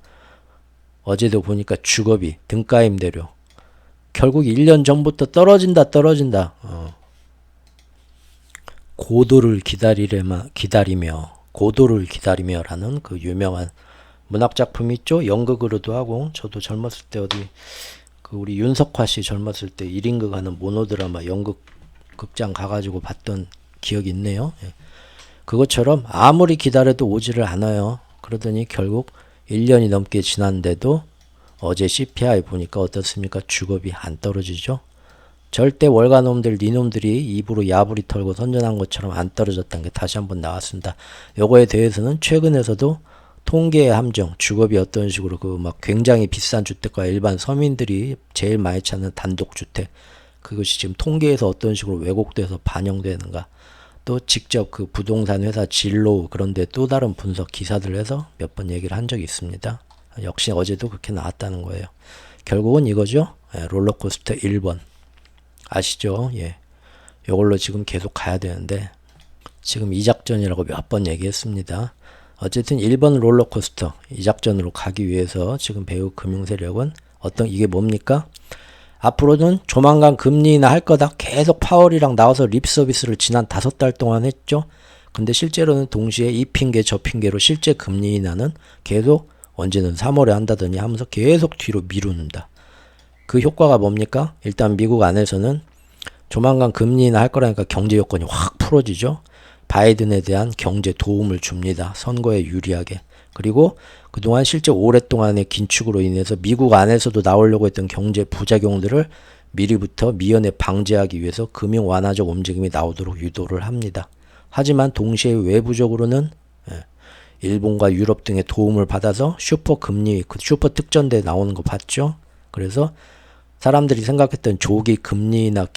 어제도 보니까 주거비, 등가임대료. 결국 1년 전부터 떨어진다. 고도를 기다리며라는 그 유명한 문학작품 있죠? 연극으로도 하고, 저도 젊었을 때 어디, 그 우리 윤석화 씨 젊었을 때 1인극 하는 모노드라마 연극 극장 가가지고 봤던 기억이 있네요. 예. 그것처럼 아무리 기다려도 오지를 않아요. 그러더니 결국 1년이 넘게 지났는데도 어제 CPI 보니까 어떻습니까? 주거비 안 떨어지죠? 절대 월가놈들 니놈들이 입으로 야부리 털고 선전한 것처럼 안 떨어졌다는 게 다시 한번 나왔습니다. 요거에 대해서는 최근에서도 통계의 함정, 주거비 어떤 식으로 그 막 굉장히 비싼 주택과 일반 서민들이 제일 많이 찾는 단독주택, 그것이 지금 통계에서 어떤 식으로 왜곡돼서 반영되는가, 또 직접 그 부동산 회사 진로 그런데 또 다른 분석 기사들 해서 몇 번 얘기를 한 적이 있습니다. 역시 어제도 그렇게 나왔다는 거예요. 결국은 이거죠. 예, 롤러코스터 1번. 아시죠? 예. 요걸로 지금 계속 가야 되는데, 지금 이 작전이라고 몇 번 얘기했습니다. 어쨌든 1번 롤러코스터 이 작전으로 가기 위해서 지금 배우 금융세력은 이게 뭡니까? 앞으로는 조만간 금리 인하 할 거다. 계속 파월이랑 나와서 립 서비스를 지난 5달 동안 했죠. 근데 실제로는 동시에 이 핑계 저 핑계로 실제 금리 인하는 계속 언제는 3월에 한다더니 하면서 계속 뒤로 미루는다. 그 효과가 뭡니까? 일단 미국 안에서는 조만간 금리 인하 할 거라니까 경제 여건이 확 풀어지죠. 바이든에 대한 경제 도움을 줍니다. 선거에 유리하게. 그리고 그동안 실제 오랫동안의 긴축으로 인해서 미국 안에서도 나오려고 했던 경제 부작용들을 미리부터 미연에 방지하기 위해서 금융 완화적 움직임이 나오도록 유도를 합니다. 하지만 동시에 외부적으로는 일본과 유럽 등의 도움을 받아서 슈퍼 금리, 슈퍼 특전대 나오는 거 봤죠? 그래서 사람들이 생각했던 조기 금리나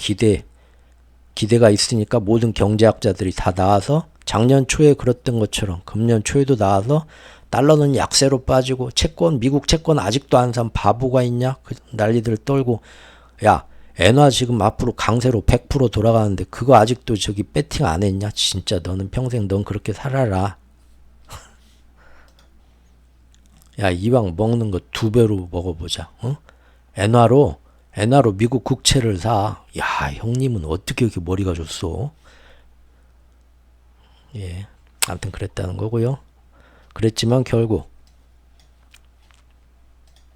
기대가 있으니까 모든 경제학자들이 다 나와서 작년 초에 그랬던 것처럼 금년 초에도 나와서 달러는 약세로 빠지고 미국 채권 아직도 안 산 바보가 있냐? 그 난리들 떨고, 야, 엔화 지금 앞으로 강세로 100% 돌아가는데 그거 아직도 저기 배팅 안 했냐? 진짜 너는 평생 넌 그렇게 살아라. 야, 이왕 먹는 거 2배로 먹어보자. 어? 엔화로 미국 국채를 사. 야, 형님은 어떻게 이렇게 머리가 좋소? 예, 아무튼 그랬다는 거고요. 그랬지만 결국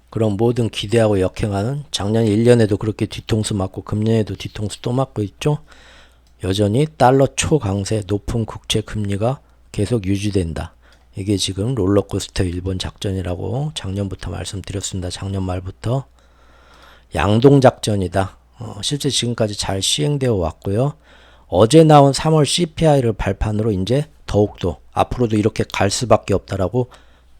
그런 모든 기대하고 역행하는 작년 1년에도 그렇게 뒤통수 맞고 금년에도 뒤통수 또 맞고 있죠. 여전히 달러 초강세 높은 국채 금리가 계속 유지된다. 이게 지금 롤러코스터 1번 작전이라고 작년부터 말씀드렸습니다. 작년 말부터. 양동작전이다. 실제 지금까지 잘 시행되어 왔고요. 어제 나온 3월 CPI를 발판으로 이제 더욱더 앞으로도 이렇게 갈 수밖에 없다라고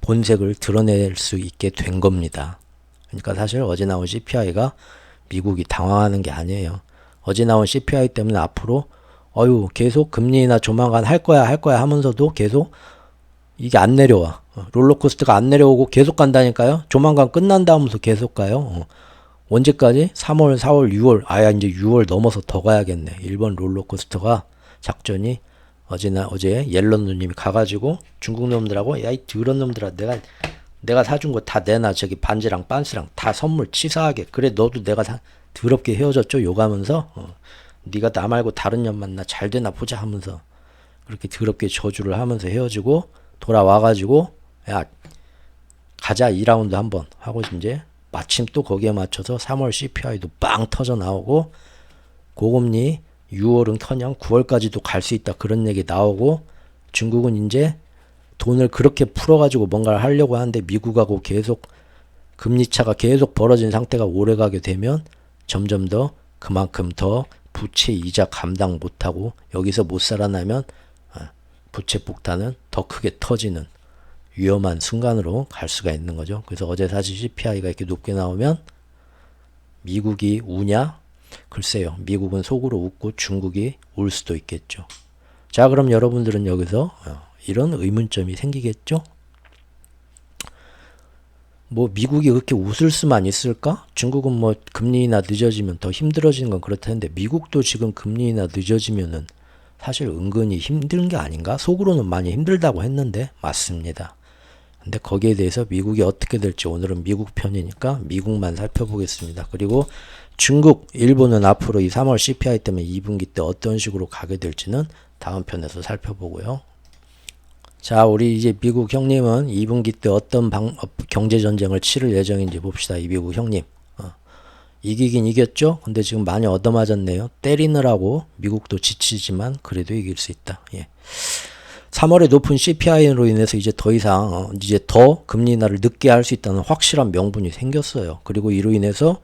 본색을 드러낼 수 있게 된 겁니다. 그러니까 사실 어제 나온 CPI가 미국이 당황하는 게 아니에요. 어제 나온 CPI 때문에 앞으로 계속 금리 인하 조만간 할 거야 하면서도 계속 이게 안 내려와. 롤러코스터가 안 내려오고 계속 간다니까요. 조만간 끝난다 하면서 계속 가요. 언제까지? 3월, 4월, 6월. 이제 6월 넘어서 더 가야겠네. 1번 롤러코스터가 작전이 어제 옐런 누님이 가가지고 중국 놈들하고, 야, 이 더러운 놈들아, 내가 사준 거 다 내놔. 저기 반지랑 빤스랑 다 선물 치사하게. 그래, 너도 내가 더럽게 헤어졌죠? 욕하면서. 네가 나 말고 다른 년 만나 잘 되나 보자 하면서 그렇게 더럽게 저주를 하면서 헤어지고 돌아와가지고, 야, 가자 2라운드 한번 하고 이제 마침 또 거기에 맞춰서 3월 CPI도 빵 터져 나오고 고금리 6월은 커녕 9월까지도 갈 수 있다 그런 얘기 나오고, 중국은 이제 돈을 그렇게 풀어가지고 뭔가를 하려고 하는데 미국하고 계속 금리차가 계속 벌어진 상태가 오래가게 되면 점점 더 그만큼 더 부채 이자 감당 못하고 여기서 못 살아나면 부채 폭탄은 더 크게 터지는 위험한 순간으로 갈 수가 있는 거죠. 그래서 어제 사실 CPI가 이렇게 높게 나오면 미국이 우냐? 글쎄요. 미국은 속으로 웃고 중국이 울 수도 있겠죠. 자, 그럼 여러분들은 여기서 이런 의문점이 생기겠죠? 뭐 미국이 그렇게 웃을 수만 있을까? 중국은 뭐 금리 인하 늦어지면 더 힘들어지는 건 그렇다는데 미국도 지금 금리 인하 늦어지면은 사실 은근히 힘든 게 아닌가? 속으로는 많이 힘들다고 했는데 맞습니다. 근데 거기에 대해서 미국이 어떻게 될지 오늘은 미국 편이니까 미국만 살펴보겠습니다. 그리고 중국, 일본은 앞으로 이 3월 CPI 때문에 2분기 때 어떤 식으로 가게 될지는 다음 편에서 살펴보고요. 자, 우리 이제 미국 형님은 2분기 때 어떤 경제전쟁을 치를 예정인지 봅시다. 이 미국 형님. 이기긴 이겼죠? 근데 지금 많이 얻어맞았네요. 때리느라고 미국도 지치지만 그래도 이길 수 있다. 예. 3월에 높은 CPI로 인해서 이제 더 이상 이제 더 금리 인하를 늦게 할 수 있다는 확실한 명분이 생겼어요. 그리고 이로 인해서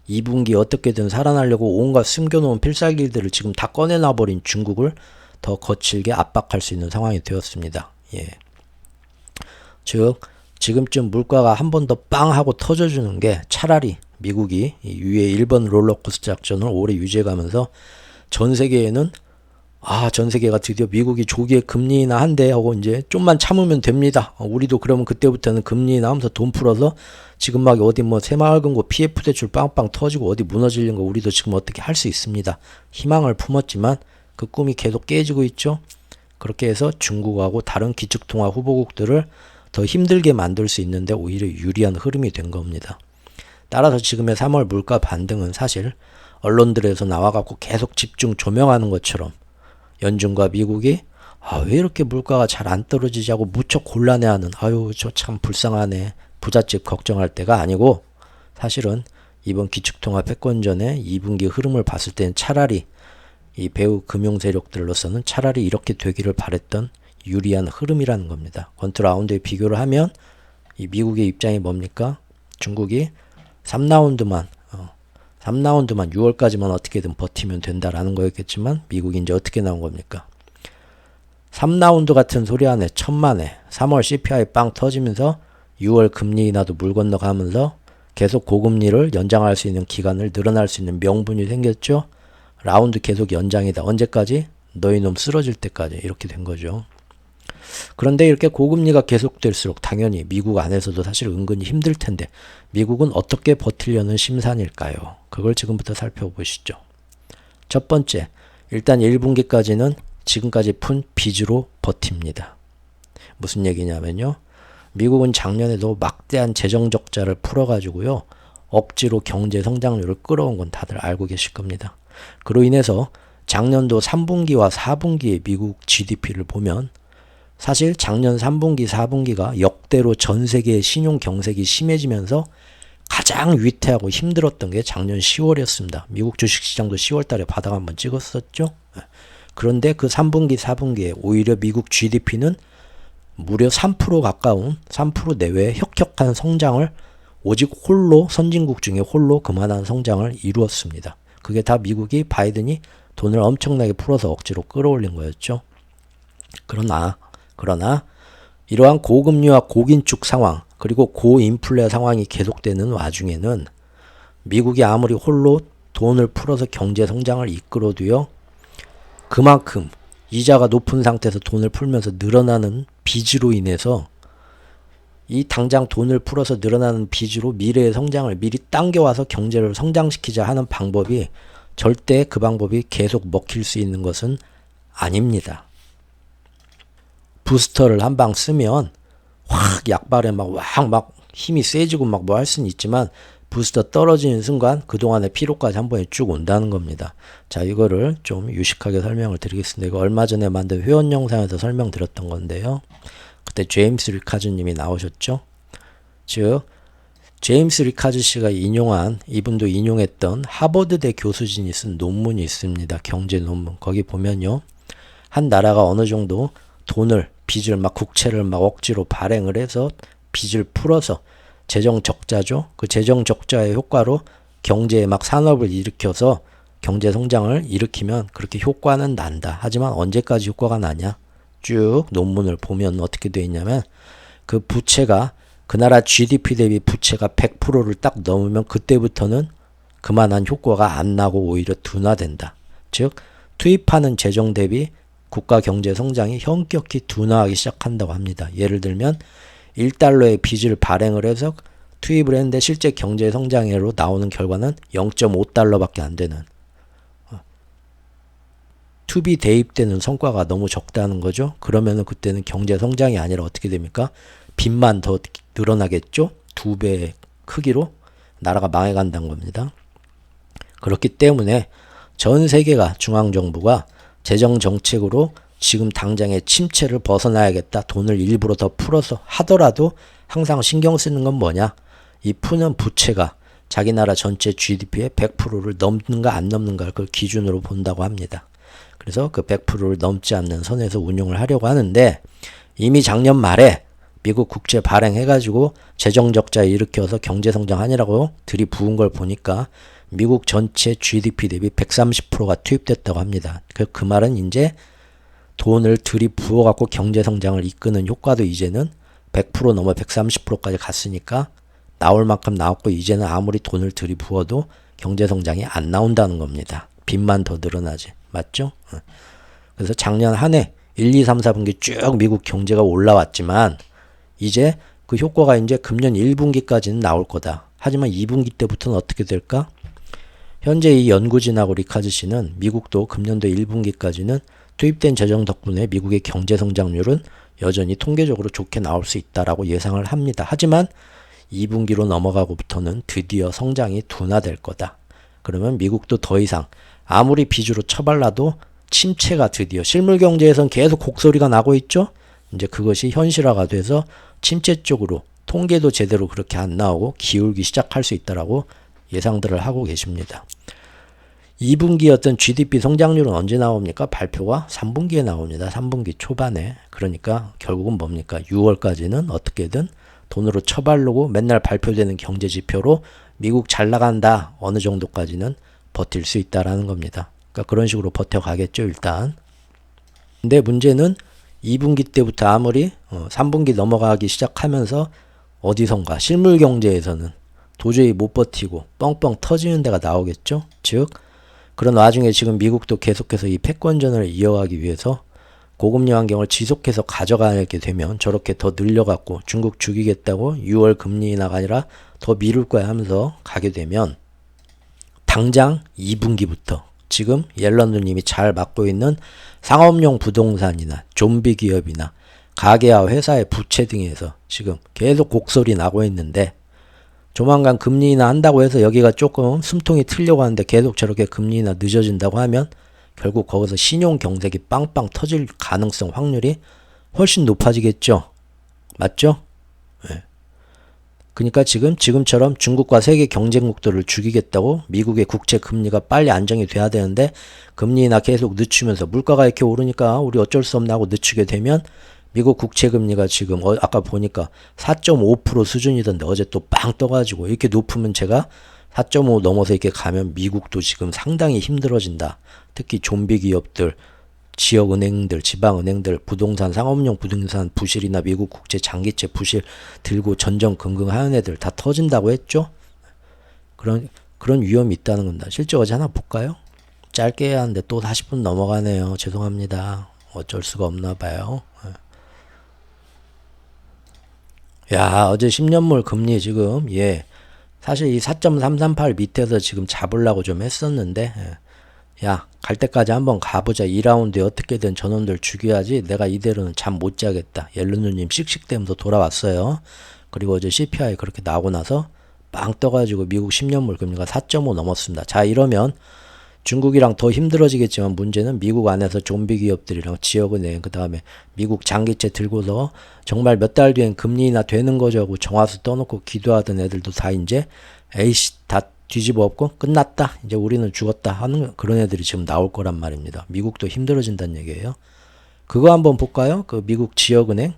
2분기 어떻게든 살아나려고 온갖 숨겨놓은 필살기들을 지금 다 꺼내놔버린 중국을 더 거칠게 압박할 수 있는 상황이 되었습니다. 예. 즉 지금쯤 물가가 한 번 더 빵 하고 터져주는 게 차라리 미국이 위에 1번 롤러코스터 작전을 오래 유지해가면서 전 세계에는 전 세계가 드디어 미국이 조기에 금리 인하한대 하고 이제 좀만 참으면 됩니다. 우리도 그러면 그때부터는 금리 인하하면서 돈 풀어서 지금 막 어디 뭐 새마을금고 PF 대출 빵빵 터지고 어디 무너지는 거 우리도 지금 어떻게 할 수 있습니다. 희망을 품었지만 그 꿈이 계속 깨지고 있죠. 그렇게 해서 중국하고 다른 기축통화 후보국들을 더 힘들게 만들 수 있는데 오히려 유리한 흐름이 된 겁니다. 따라서 지금의 3월 물가 반등은 사실 언론들에서 나와갖고 계속 집중 조명하는 것처럼 연준과 미국이 왜 이렇게 물가가 잘 안 떨어지지 하고 무척 곤란해하는 저 참 불쌍하네 부잣집 걱정할 때가 아니고 사실은 이번 기축통화 패권전의 2분기 흐름을 봤을 때는 차라리 이 배후 금융 세력들로서는 차라리 이렇게 되기를 바랬던 유리한 흐름이라는 겁니다. 권투라운드에 비교를 하면 이 미국의 입장이 뭡니까? 중국이 3라운드만 6월까지만 어떻게든 버티면 된다라는 거였겠지만 미국이 이제 어떻게 나온 겁니까? 3라운드 같은 소리 안에 천만에 3월 CPI 빵 터지면서 6월 금리 인하도 물 건너가면서 계속 고금리를 연장할 수 있는 기간을 늘어날 수 있는 명분이 생겼죠. 라운드 계속 연장이다. 언제까지? 너희 놈 쓰러질 때까지 이렇게 된 거죠. 그런데 이렇게 고금리가 계속될수록 당연히 미국 안에서도 사실 은근히 힘들 텐데 미국은 어떻게 버티려는 심산일까요? 그걸 지금부터 살펴보시죠. 첫 번째, 일단 1분기까지는 지금까지 푼 빚으로 버팁니다. 무슨 얘기냐면요. 미국은 작년에도 막대한 재정 적자를 풀어가지고요. 억지로 경제 성장률을 끌어온 건 다들 알고 계실 겁니다. 그로 인해서 작년도 3분기와 4분기의 미국 GDP를 보면 사실 작년 3분기, 4분기가 역대로 전 세계의 신용 경색이 심해지면서 가장 위태하고 힘들었던 게 작년 10월이었습니다. 미국 주식시장도 10월 달에 바닥 한번 찍었었죠. 그런데 그 3분기, 4분기에 오히려 미국 GDP는 무려 3% 가까운 3% 내외의 혁혁한 성장을 오직 홀로 선진국 중에 홀로 그만한 성장을 이루었습니다. 그게 다 미국이 바이든이 돈을 엄청나게 풀어서 억지로 끌어올린 거였죠. 그러나 이러한 고금리와 고긴축 상황 그리고 고인플레 상황이 계속되는 와중에는 미국이 아무리 홀로 돈을 풀어서 경제 성장을 이끌어도요. 그만큼 이자가 높은 상태에서 돈을 풀면서 늘어나는 빚으로 인해서 이 당장 돈을 풀어서 늘어나는 빚으로 미래의 성장을 미리 당겨와서 경제를 성장시키자 하는 방법이 절대 그 방법이 계속 먹힐 수 있는 것은 아닙니다. 부스터를 한 방 쓰면 확 약발에 막 힘이 세지고 막 뭐 할 수는 있지만 부스터 떨어지는 순간 그동안의 피로까지 한 번에 쭉 온다는 겁니다. 자, 이거를 좀 유식하게 설명을 드리겠습니다. 이거 얼마 전에 만든 회원 영상에서 설명드렸던 건데요. 그때 제임스 리카즈 님이 나오셨죠. 즉 제임스 리카즈 씨가 이분도 인용했던 하버드대 교수진이 쓴 논문이 있습니다. 경제 논문. 거기 보면요. 한 나라가 어느 정도 빚을 국채를 억지로 발행을 해서 빚을 풀어서 재정 적자죠. 그 재정 적자의 효과로 경제에 산업을 일으켜서 경제 성장을 일으키면 그렇게 효과는 난다. 하지만 언제까지 효과가 나냐? 쭉 논문을 보면 어떻게 되어 있냐면 그 부채가 그 나라 GDP 대비 부채가 100%를 딱 넘으면 그때부터는 그만한 효과가 안 나고 오히려 둔화된다. 즉 투입하는 재정 대비 국가 경제 성장이 현격히 둔화하기 시작한다고 합니다. 예를 들면 1달러의 빚을 발행을 해서 투입을 했는데 실제 경제 성장으로 나오는 결과는 0.5달러밖에 안 되는 투비 대입되는 성과가 너무 적다는 거죠. 그러면은 그때는 경제 성장이 아니라 어떻게 됩니까? 빚만 더 늘어나겠죠. 2배 크기로 나라가 망해간다는 겁니다. 그렇기 때문에 전 세계가 중앙정부가 재정정책으로 지금 당장의 침체를 벗어나야겠다. 돈을 일부러 더 풀어서 하더라도 항상 신경 쓰는 건 뭐냐? 이 푸는 부채가 자기 나라 전체 GDP의 100%를 넘는가 안 넘는가 그걸 기준으로 본다고 합니다. 그래서 그 100%를 넘지 않는 선에서 운용을 하려고 하는데 이미 작년 말에 미국 국채 발행해가지고 재정적자 일으켜서 경제성장하니라고 들이부은 걸 보니까 미국 전체 GDP 대비 130%가 투입됐다고 합니다. 그 말은 이제 돈을 들이부어갖고 경제성장을 이끄는 효과도 이제는 100% 넘어 130%까지 갔으니까 나올 만큼 나왔고 이제는 아무리 돈을 들이부어도 경제성장이 안 나온다는 겁니다. 빚만 더 늘어나지. 맞죠? 그래서 작년 한 해 1, 2, 3, 4분기 쭉 미국 경제가 올라왔지만 이제 그 효과가 이제 금년 1분기까지는 나올 거다. 하지만 2분기 때부터는 어떻게 될까? 현재 이 연구진하고 리카즈 씨는 미국도 금년도 1분기까지는 투입된 재정 덕분에 미국의 경제 성장률은 여전히 통계적으로 좋게 나올 수 있다라고 예상을 합니다. 하지만 2분기로 넘어가고부터는 드디어 성장이 둔화될 거다. 그러면 미국도 더 이상 아무리 빚으로 처발라도 침체가 드디어 실물 경제에선 계속 곡소리가 나고 있죠. 이제 그것이 현실화가 돼서 침체 쪽으로 통계도 제대로 그렇게 안 나오고 기울기 시작할 수 있다라고 예상들을 하고 계십니다. 2분기 어떤 GDP 성장률은 언제 나옵니까? 발표가 3분기에 나옵니다. 3분기 초반에. 그러니까 결국은 뭡니까? 6월까지는 어떻게든 돈으로 처바르고 맨날 발표되는 경제 지표로 미국 잘 나간다. 어느 정도까지는 버틸 수 있다라는 겁니다. 그러니까 그런 식으로 버텨가겠죠, 일단. 근데 문제는 2분기 때부터 아무리 3분기 넘어가기 시작하면서 어디선가 실물 경제에서는 도저히 못 버티고 뻥뻥 터지는 데가 나오겠죠. 즉 그런 와중에 지금 미국도 계속해서 이 패권전을 이어가기 위해서 고금리 환경을 지속해서 가져가게 되면 저렇게 더 늘려갖고 중국 죽이겠다고 6월 금리 인하가 아니라 더 미룰 거야 하면서 가게 되면 당장 2분기부터 지금 옐런 누님이 잘 맡고 있는 상업용 부동산이나 좀비 기업이나 가게와 회사의 부채 등에서 지금 계속 곡소리 나고 있는데 조만간 금리 인하 한다고 해서 여기가 조금 숨통이 트려고 하는데 계속 저렇게 금리 인하 늦어진다고 하면 결국 거기서 신용 경색이 빵빵 터질 가능성 확률이 훨씬 높아지겠죠. 맞죠? 네. 그러니까 지금처럼 중국과 세계 경쟁국들을 죽이겠다고 미국의 국채 금리가 빨리 안정이 돼야 되는데 금리 인하 계속 늦추면서 물가가 이렇게 오르니까 우리 어쩔 수 없나 하고 늦추게 되면 미국 국채 금리가 지금 아까 보니까 4.5% 수준이던데 어제 또 빵 떠가지고 이렇게 높으면 제가 4.5 넘어서 이렇게 가면 미국도 지금 상당히 힘들어진다. 특히 좀비 기업들, 지역은행들, 지방은행들, 부동산, 상업용 부동산 부실이나 미국 국채 장기채 부실 들고 전전긍긍 하는 애들 다 터진다고 했죠. 그런 위험이 있다는 겁니다. 실제 어제 하나 볼까요? 짧게 해야 하는데 또 40분 넘어가네요. 죄송합니다. 어쩔 수가 없나 봐요. 야, 어제 10년물 금리 지금, 사실 이 4.338 밑에서 지금 잡으려고 좀 했었는데, 야, 갈 때까지 한번 가보자. 2라운드에 어떻게든 저놈들 죽여야지. 내가 이대로는 잠 못 자겠다. 옐런누님 씩씩대면서 돌아왔어요. 그리고 어제 CPI 그렇게 나오고 나서 빵 떠가지고 미국 10년물 금리가 4.5 넘었습니다. 자, 이러면 중국이랑 더 힘들어지겠지만 문제는 미국 안에서 좀비 기업들이랑 지역은행 그 다음에 미국 장기채 들고서 정말 몇 달 뒤엔 금리 인하 되는 거죠 하고 정화수 떠놓고 기도하던 애들도 다 이제 에이씨 다 뒤집어 엎고 끝났다 이제 우리는 죽었다 하는 그런 애들이 지금 나올 거란 말입니다. 미국도 힘들어진다는 얘기예요. 그거 한번 볼까요? 그 미국 지역은행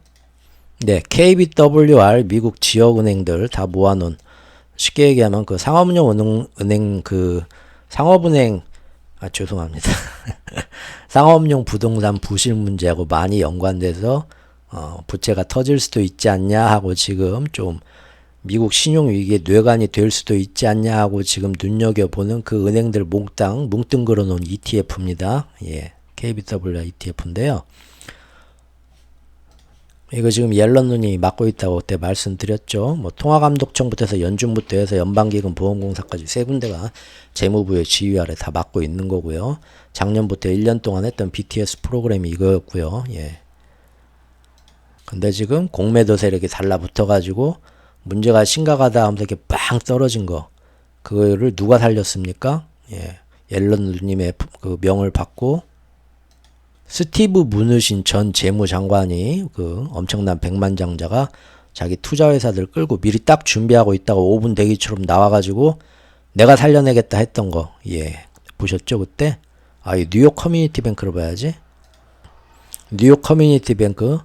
네 KBWR 미국 지역은행들 다 모아놓은 쉽게 얘기하면 그 상업용 은행 그 상업은행 죄송합니다. 상업용 부동산 부실 문제하고 많이 연관돼서 부채가 터질 수도 있지 않냐 하고 지금 좀 미국 신용위기의 뇌관이 될 수도 있지 않냐 하고 지금 눈여겨보는 그 은행들 몽땅 뭉뚱그려 놓은 ETF입니다. KBWR ETF인데요. 이거 지금 옐런 눈이 맡고 있다고 그때 말씀드렸죠. 뭐 통화감독청부터 해서 연준부터 해서 연방기금 보험공사까지 세 군데가 재무부의 지휘 아래 다 맡고 있는 거고요. 작년부터 1년 동안 했던 BTS 프로그램이 이거였고요. 근데 지금 공매도 세력이 달라붙어가지고 문제가 심각하다 하면서 이렇게 빵 떨어진 거. 그거를 누가 살렸습니까? 예. 옐런님의 그 명을 받고 스티브 무누신 전 재무장관이 그 엄청난 백만장자가 자기 투자회사들 끌고 미리 딱 준비하고 있다가 5분 대기처럼 나와가지고 내가 살려내겠다 했던 거. 예. 보셨죠 그때? 아, 이 뉴욕 커뮤니티 뱅크를 봐야지. 뉴욕 커뮤니티 뱅크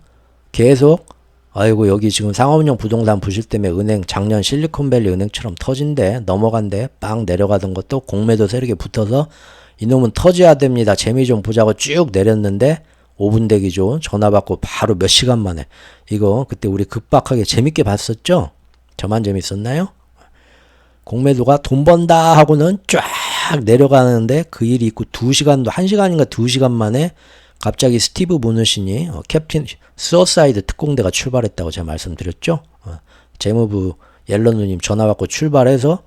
계속 아이고 여기 지금 상업용 부동산 부실 때문에 은행 작년 실리콘밸리 은행처럼 터진대 넘어간대 빵 내려가던 것도 공매도 세력에 붙어서 이놈은 터져야 됩니다. 재미 좀 보자고 쭉 내렸는데 5분 대기 좋은 전화 받고 바로 몇 시간 만에 이거 그때 우리 급박하게 재밌게 봤었죠? 저만 재밌었나요? 공매도가 돈 번다 하고는 쫙 내려가는데 그 일이 있고 2시간도 1시간인가 2시간 만에 갑자기 스티브 무누신이 캡틴 수어사이드 특공대가 출발했다고 제가 말씀드렸죠. 재무부 옐런 누님 전화 받고 출발해서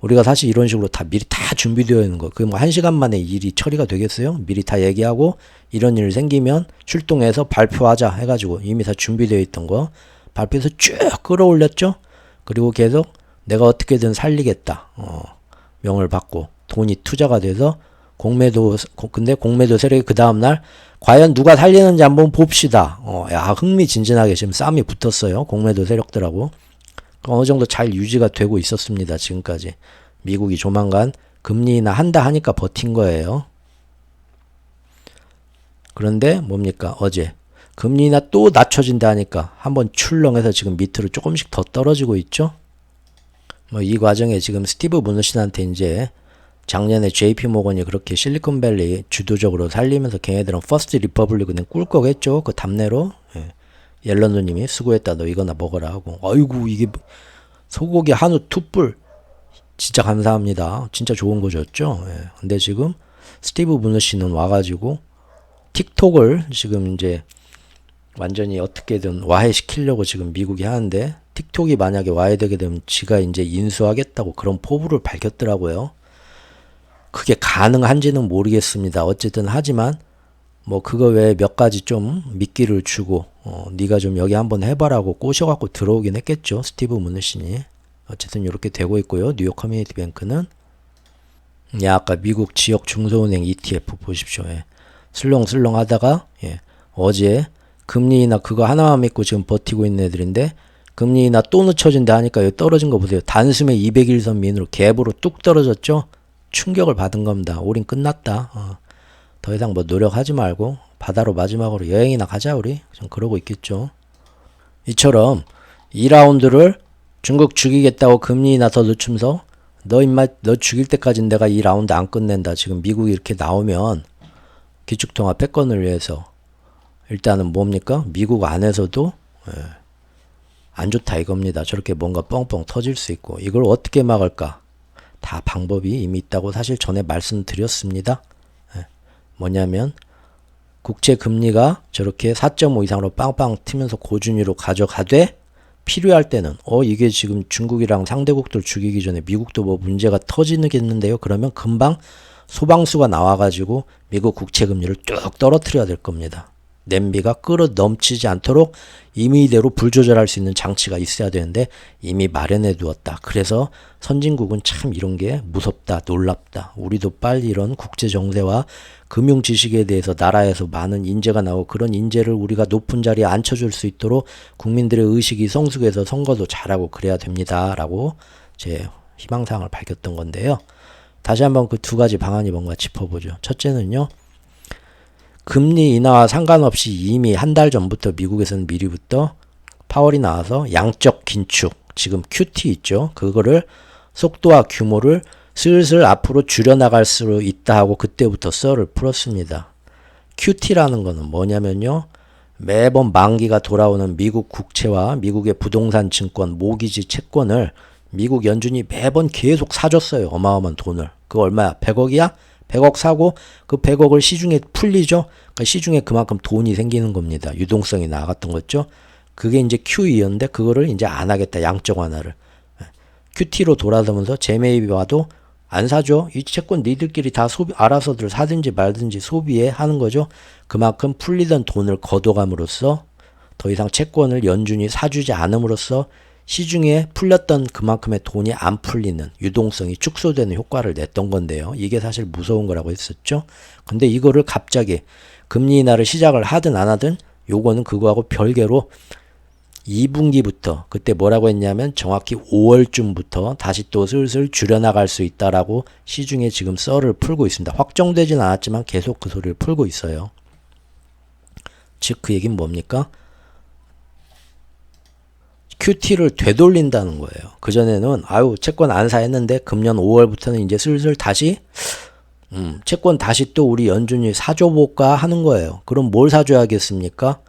우리가 사실 이런 식으로 다 미리 다 준비되어 있는 거. 그게 뭐 1시간 만에 일이 처리가 되겠어요? 미리 다 얘기하고 이런 일 생기면 출동해서 발표하자 해가지고 이미 다 준비되어 있던 거 발표해서 쭉 끌어올렸죠. 그리고 계속 내가 어떻게든 살리겠다. 명을 받고 돈이 투자가 돼서 근데 공매도 세력이 그 다음날 과연 누가 살리는지 한번 봅시다. 야, 흥미진진하게 지금 싸움이 붙었어요. 공매도 세력들하고. 어느 정도 잘 유지가 되고 있었습니다. 지금까지. 미국이 조만간 금리 인하 한다 하니까 버틴 거예요. 그런데 뭡니까? 어제 금리 인하 또 낮춰진다 하니까 한번 출렁해서 지금 밑으로 조금씩 더 떨어지고 있죠. 뭐 이 과정에 지금 스티브 무누신한테 이제 작년에 JP 모건이 그렇게 실리콘밸리 주도적으로 살리면서 걔네들은 퍼스트 리퍼블릭 은행 꿀꺽했죠. 그 답례로. 예. 옐런 누님이 수고했다 너 이거나 먹어라 하고 아이고 이게 소고기 한우 투뿔 진짜 감사합니다. 진짜 좋은 거 줬죠. 예. 근데 지금 스티브 무누신은 와가지고 틱톡을 지금 이제 완전히 어떻게든 와해시키려고 지금 미국이 하는데 틱톡이 만약에 와해되게 되면 지가 이제 인수하겠다고 그런 포부를 밝혔더라고요. 그게 가능한지는 모르겠습니다. 어쨌든 하지만 뭐 그거 외에 몇 가지 좀 미끼를 주고 네가 좀 여기 한번 해봐라고 꼬셔갖고 들어오긴 했겠죠. 스티브 무누신이. 어쨌든 이렇게 되고 있고요. 뉴욕 커뮤니티 뱅크는 아까 미국 지역 중소은행 ETF 보십시오. 예. 슬렁슬렁 하다가 어제 금리 인하 그거 하나만 믿고 지금 버티고 있는 애들인데 금리 인하 또 늦춰진다 하니까 여기 떨어진 거 보세요. 단숨에 200일선 민으로 갭으로 뚝 떨어졌죠. 충격을 받은 겁니다. 올인 끝났다. 더 이상 뭐 노력하지 말고 바다로 마지막으로 여행이나 가자 우리. 좀 그러고 있겠죠. 이처럼 2라운드를 중국 죽이겠다고 금리 인하 더 늦추면서 너 죽일 때까지는 내가 이 라운드 안 끝낸다. 지금 미국이 이렇게 나오면 기축통화 패권을 위해서 일단은 뭡니까? 미국 안에서도 안 좋다 이겁니다. 저렇게 뭔가 뻥뻥 터질 수 있고 이걸 어떻게 막을까? 다 방법이 이미 있다고 사실 전에 말씀드렸습니다. 뭐냐면 국채 금리가 저렇게 4.5 이상으로 빵빵 튀면서 고준위로 가져가되 필요할 때는 이게 지금 중국이랑 상대국들 죽이기 전에 미국도 뭐 문제가 터지겠는데요. 그러면 금방 소방수가 나와가지고 미국 국채 금리를 뚝 떨어뜨려야 될 겁니다. 냄비가 끓어 넘치지 않도록 임의대로 불 조절할 수 있는 장치가 있어야 되는데 이미 마련해 두었다. 그래서 선진국은 참 이런 게 무섭다, 놀랍다. 우리도 빨리 이런 국제 정세와 금융 지식에 대해서 나라에서 많은 인재가 나오고 그런 인재를 우리가 높은 자리에 앉혀줄 수 있도록 국민들의 의식이 성숙해서 선거도 잘하고 그래야 됩니다. 라고 제 희망사항을 밝혔던 건데요. 다시 한번 그 두 가지 방안이 뭔가 짚어보죠. 첫째는요. 금리 인하와 상관없이 이미 한 달 전부터 미국에서는 미리부터 파월이 나와서 양적 긴축, 지금 QT 있죠. 그거를 속도와 규모를 슬슬 앞으로 줄여나갈 수 있다 하고 그때부터 썰을 풀었습니다. QT라는 거는 뭐냐면요. 매번 만기가 돌아오는 미국 국채와 미국의 부동산 증권, 모기지 채권을 미국 연준이 매번 계속 사줬어요. 어마어마한 돈을. 그거 얼마야? 100억이야? 100억 사고 그 100억을 시중에 풀리죠. 그러니까 시중에 그만큼 돈이 생기는 겁니다. 유동성이 나갔던 거죠. 그게 이제 QE였는데 그거를 이제 안 하겠다. 양적 완화를. QT로 돌아서면서 재매입이 와도 안 사죠. 이 채권 니들끼리 다 알아서들 사든지 말든지 소비해 하는 거죠. 그만큼 풀리던 돈을 걷어감으로써 더 이상 채권을 연준이 사주지 않음으로써 시중에 풀렸던 그만큼의 돈이 안 풀리는 유동성이 축소되는 효과를 냈던 건데요. 이게 사실 무서운 거라고 했었죠. 근데 이거를 갑자기 금리 인하를 시작을 하든 안 하든 요거는 그거하고 별개로 2분기부터 그때 뭐라고 했냐면 정확히 5월쯤부터 다시 또 슬슬 줄여나갈 수 있다라고 시중에 지금 썰을 풀고 있습니다. 확정되진 않았지만 계속 그 소리를 풀고 있어요. 즉 그 얘기는 뭡니까? QT를 되돌린다는 거예요. 그전에는 채권 안 사 했는데 금년 5월부터는 이제 슬슬 다시 채권 다시 또 우리 연준이 사줘볼까 하는 거예요. 그럼 뭘 사줘야겠습니까?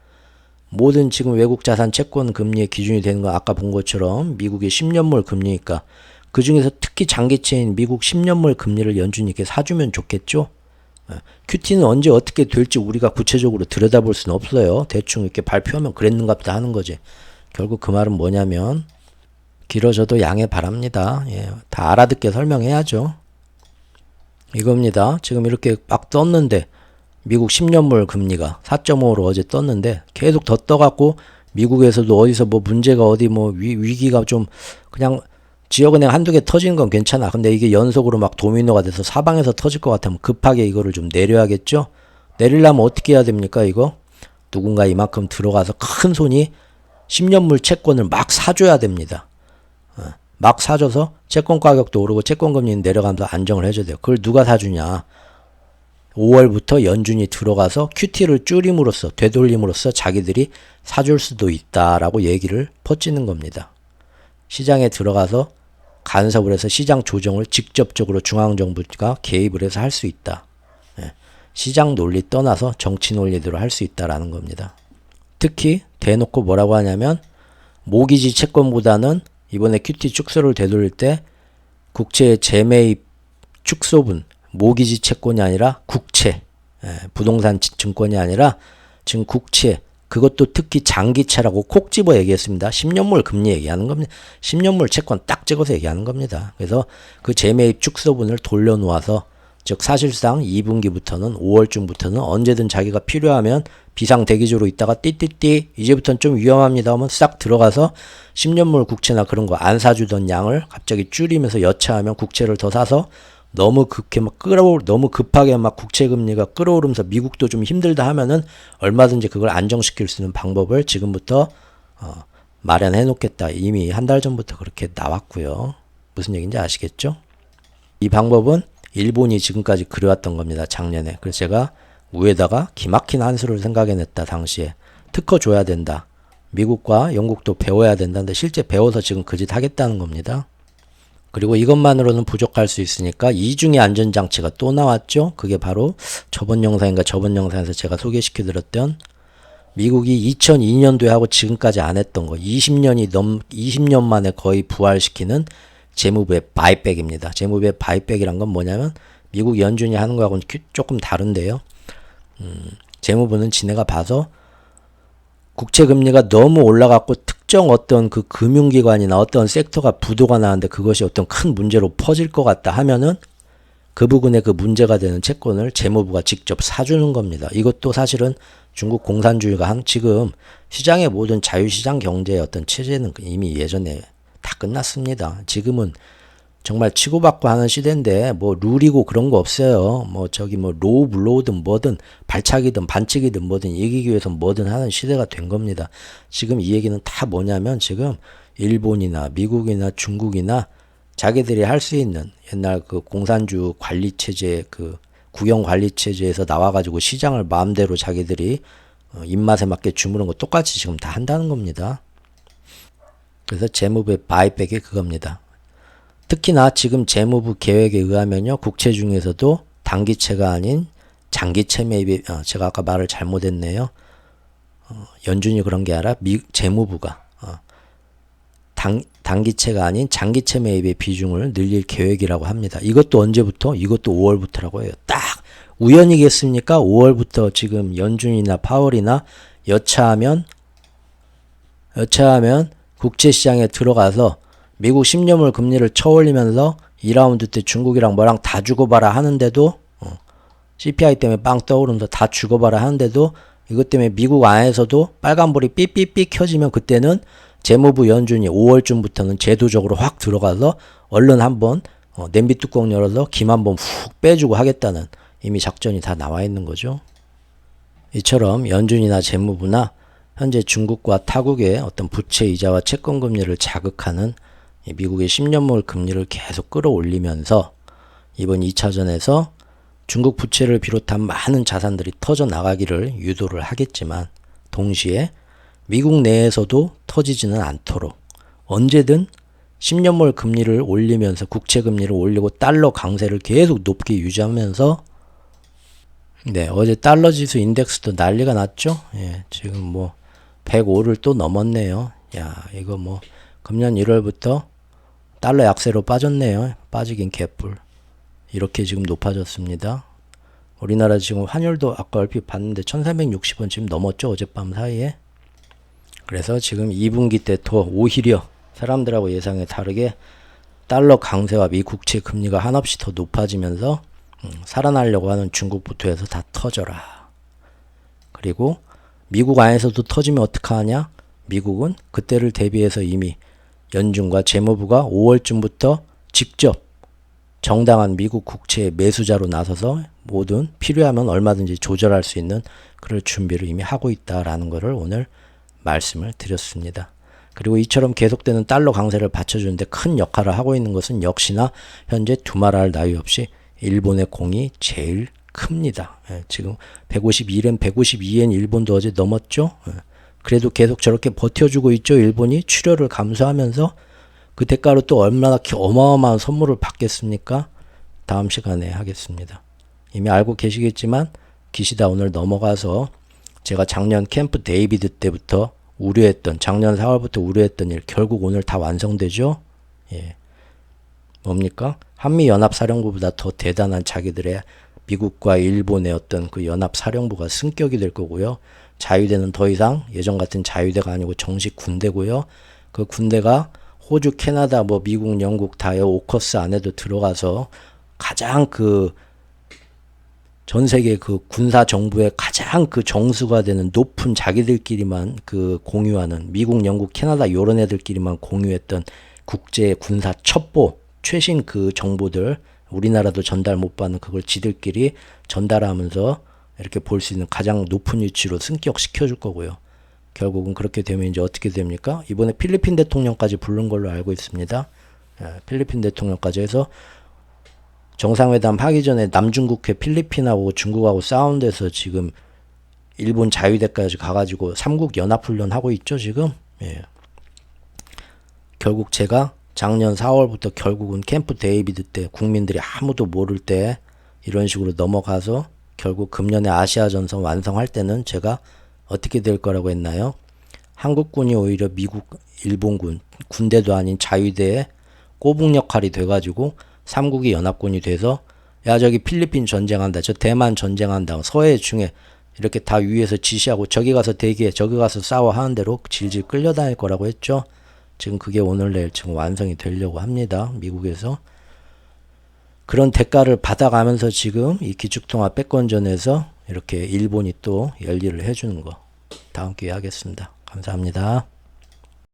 모든 지금 외국 자산 채권 금리의 기준이 되는 건 아까 본 것처럼 미국의 10년물 금리니까 그 중에서 특히 장기채인 미국 10년물 금리를 연준이 이렇게 사주면 좋겠죠? QT는 언제 어떻게 될지 우리가 구체적으로 들여다볼 수는 없어요. 대충 이렇게 발표하면 그랬는갑다 하는 거지. 결국 그 말은 뭐냐면 길어져도 양해 바랍니다. 예, 다 알아듣게 설명해야죠. 이겁니다. 지금 이렇게 막 떴는데 미국 10년물 금리가 4.5로 어제 떴는데 계속 더 떠갖고 미국에서도 어디서 뭐 문제가 어디 뭐 위기가 좀 그냥 지역은행 한두 개 터지는 건 괜찮아. 근데 이게 연속으로 막 도미노가 돼서 사방에서 터질 것 같으면 급하게 이거를 좀 내려야겠죠? 내리려면 어떻게 해야 됩니까, 이거? 누군가 이만큼 들어가서 큰 손이 10년물 채권을 막 사줘야 됩니다. 막 사줘서 채권 가격도 오르고 채권 금리는 내려가면서 안정을 해줘야 돼요. 그걸 누가 사주냐? 5월부터 연준이 들어가서 QT를 줄임으로써 되돌림으로써 자기들이 사줄 수도 있다라고 얘기를 퍼찌는 겁니다. 시장에 들어가서 간섭을 해서 시장 조정을 직접적으로 중앙정부가 개입을 해서 할 수 있다. 시장 논리 떠나서 정치 논리대로 할 수 있다라는 겁니다. 특히 대놓고 뭐라고 하냐면 모기지 채권보다는 이번에 QT 축소를 되돌릴 때 국채의 재매입 축소분 모기지 채권이 아니라 국채, 부동산 증권이 아니라 지금 국채, 그것도 특히 장기채라고 콕 집어 얘기했습니다. 10년물 금리 얘기하는 겁니다. 10년물 채권 딱 찍어서 얘기하는 겁니다. 그래서 그 재매입 축소분을 돌려놓아서 즉 사실상 2분기부터는 5월쯤부터는 언제든 자기가 필요하면 비상대기조로 있다가 띠띠띠 이제부터는 좀 위험합니다 하면 싹 들어가서 10년물 국채나 그런 거 안 사주던 양을 갑자기 줄이면서 여차하면 국채를 더 사서 너무 급하게 막 국채 금리가 끌어오르면서 미국도 좀 힘들다 하면은 얼마든지 그걸 안정시킬 수 있는 방법을 지금부터 마련해 놓겠다. 이미 한 달 전부터 그렇게 나왔고요. 무슨 얘기인지 아시겠죠? 이 방법은 일본이 지금까지 그려왔던 겁니다. 작년에. 그래서 제가 위에다가 기막힌 한 수를 생각해냈다. 당시에. 특허 줘야 된다. 미국과 영국도 배워야 된다. 근데 실제 배워서 지금 그 짓 하겠다는 겁니다. 그리고 이것만으로는 부족할 수 있으니까 이중의 안전장치가 또 나왔죠. 그게 바로 저번 영상에서 제가 소개시켜드렸던 미국이 2002년도에 하고 지금까지 안 했던 거 20년 만에 거의 부활시키는 재무부의 바이백입니다. 재무부의 바이백이란 건 뭐냐면 미국 연준이 하는 거하고는 조금 다른데요. 재무부는 지네가 봐서 국채 금리가 너무 올라갔고 특정 어떤 그 금융기관이나 어떤 섹터가 부도가 나는데 그것이 어떤 큰 문제로 퍼질 것 같다 하면은 그 부분에 그 문제가 되는 채권을 재무부가 직접 사주는 겁니다. 이것도 사실은 중국 공산주의가 지금 시장의 모든 자유시장 경제의 어떤 체제는 이미 예전에 다 끝났습니다. 지금은 정말 치고받고 하는 시대인데 뭐 룰이고 그런 거 없어요. 뭐 로우 블로우든 뭐든 발차기든 반칙이든 뭐든 이기기 위해서 뭐든 하는 시대가 된 겁니다. 지금 이 얘기는 다 뭐냐면 지금 일본이나 미국이나 중국이나 자기들이 할 수 있는 옛날 그 공산주 관리 체제 그 국영 관리 체제에서 나와가지고 시장을 마음대로 자기들이 입맛에 맞게 주무는 거 똑같이 지금 다 한다는 겁니다. 그래서 재무부의 바이백이 그겁니다. 특히나 지금 재무부 계획에 의하면요. 국채 중에서도 단기채가 아닌 장기채 매입이 제가 아까 말을 잘못했네요. 연준이 그런 게 아니라 재무부가 단기채가 아닌 장기채 매입의 비중을 늘릴 계획이라고 합니다. 이것도 언제부터? 이것도 5월부터라고 해요. 딱 우연이겠습니까? 5월부터 지금 연준이나 파월이나 여차하면 국채시장에 들어가서 미국 10년물 금리를 쳐올리면서 2라운드 때 중국이랑 뭐랑 다 죽어봐라 하는데도 CPI 때문에 빵 떠오르면서 다 죽어봐라 하는데도 이것 때문에 미국 안에서도 빨간불이 삐삐삐 켜지면 그때는 재무부 연준이 5월쯤부터는 제도적으로 확 들어가서 얼른 한번 냄비 뚜껑 열어서 김 한번 훅 빼주고 하겠다는 이미 작전이 다 나와 있는 거죠. 이처럼 연준이나 재무부나 현재 중국과 타국의 어떤 부채 이자와 채권 금리를 자극하는 미국의 10년물 금리를 계속 끌어올리면서 이번 2차전에서 중국 부채를 비롯한 많은 자산들이 터져 나가기를 유도를 하겠지만 동시에 미국 내에서도 터지지는 않도록 언제든 10년물 금리를 올리면서 국채 금리를 올리고 달러 강세를 계속 높게 유지하면서 어제 달러 지수 인덱스도 난리가 났죠. 지금 뭐 105를 또 넘었네요. 이거 뭐 금년 1월부터 달러 약세로 빠졌네요. 빠지긴 개뿔. 이렇게 지금 높아졌습니다. 우리나라 지금 환율도 아까 얼핏 봤는데 1360원 지금 넘었죠. 어젯밤 사이에. 그래서 지금 2분기 때 더 오히려 사람들하고 예상에 다르게 달러 강세와 미 국채 금리가 한없이 더 높아지면서 살아나려고 하는 중국부터 해서 다 터져라. 그리고 미국 안에서도 터지면 어떡하냐? 미국은 그때를 대비해서 이미 연준과 재무부가 5월쯤부터 직접 정당한 미국 국채의 매수자로 나서서 모든 필요하면 얼마든지 조절할 수 있는 그럴 준비를 이미 하고 있다라는 것을 오늘 말씀을 드렸습니다. 그리고 이처럼 계속되는 달러 강세를 받쳐주는데 큰 역할을 하고 있는 것은 역시나 현재 두말할 나위 없이 일본의 공이 제일 큽니다. 지금 152엔, 152엔 일본도 어제 넘었죠. 그래도 계속 저렇게 버텨주고 있죠. 일본이 출혈을 감수하면서 그 대가로 또 얼마나 어마어마한 선물을 받겠습니까? 다음 시간에 하겠습니다. 이미 알고 계시겠지만 기시다 오늘 넘어가서 제가 작년 캠프 데이비드 때부터 우려했던 작년 4월부터 우려했던 일 결국 오늘 다 완성되죠. 뭡니까? 한미연합사령부보다 더 대단한 자기들의 미국과 일본의 어떤 그 연합사령부가 승격이 될 거고요. 자유대는 더 이상 예전 같은 자유대가 아니고 정식 군대고요. 그 군대가 호주, 캐나다, 뭐 미국, 영국 다 오커스 안에도 들어가서 가장 그 전 세계 그 군사 정부의 가장 그 정수가 되는 높은 자기들끼리만 그 공유하는 미국, 영국, 캐나다 요런 애들끼리만 공유했던 국제 군사 첩보 최신 그 정보들 우리나라도 전달 못 받는 그걸 지들끼리 전달하면서 이렇게 볼 수 있는 가장 높은 위치로 승격시켜 줄 거고요. 결국은 그렇게 되면 이제 어떻게 됩니까? 이번에 필리핀 대통령까지 부른 걸로 알고 있습니다. 필리핀 대통령까지 해서 정상회담 하기 전에 남중국해 필리핀하고 중국하고 싸운 데서 지금 일본 자유대까지 가가지고 삼국 연합훈련 하고 있죠 지금. 결국 제가 작년 4월부터 결국은 캠프 데이비드 때 국민들이 아무도 모를 때 이런 식으로 넘어가서 결국 금년에 아시아 전선 완성할 때는 제가 어떻게 될 거라고 했나요? 한국군이 오히려 미국, 일본군, 군대도 아닌 자유대의 꼬북 역할이 돼가지고 삼국이 연합군이 돼서 야 저기 필리핀 전쟁한다, 저 대만 전쟁한다, 서해 중에 이렇게 다 위에서 지시하고 저기 가서 대기해, 저기 가서 싸워 하는 대로 질질 끌려다닐 거라고 했죠. 지금 그게 오늘 내일 지금 완성이 되려고 합니다. 미국에서. 그런 대가를 받아가면서 지금 이 기축통화 패권전에서 이렇게 일본이 또 열일을 해주는 거 다음 기회에 하겠습니다. 감사합니다.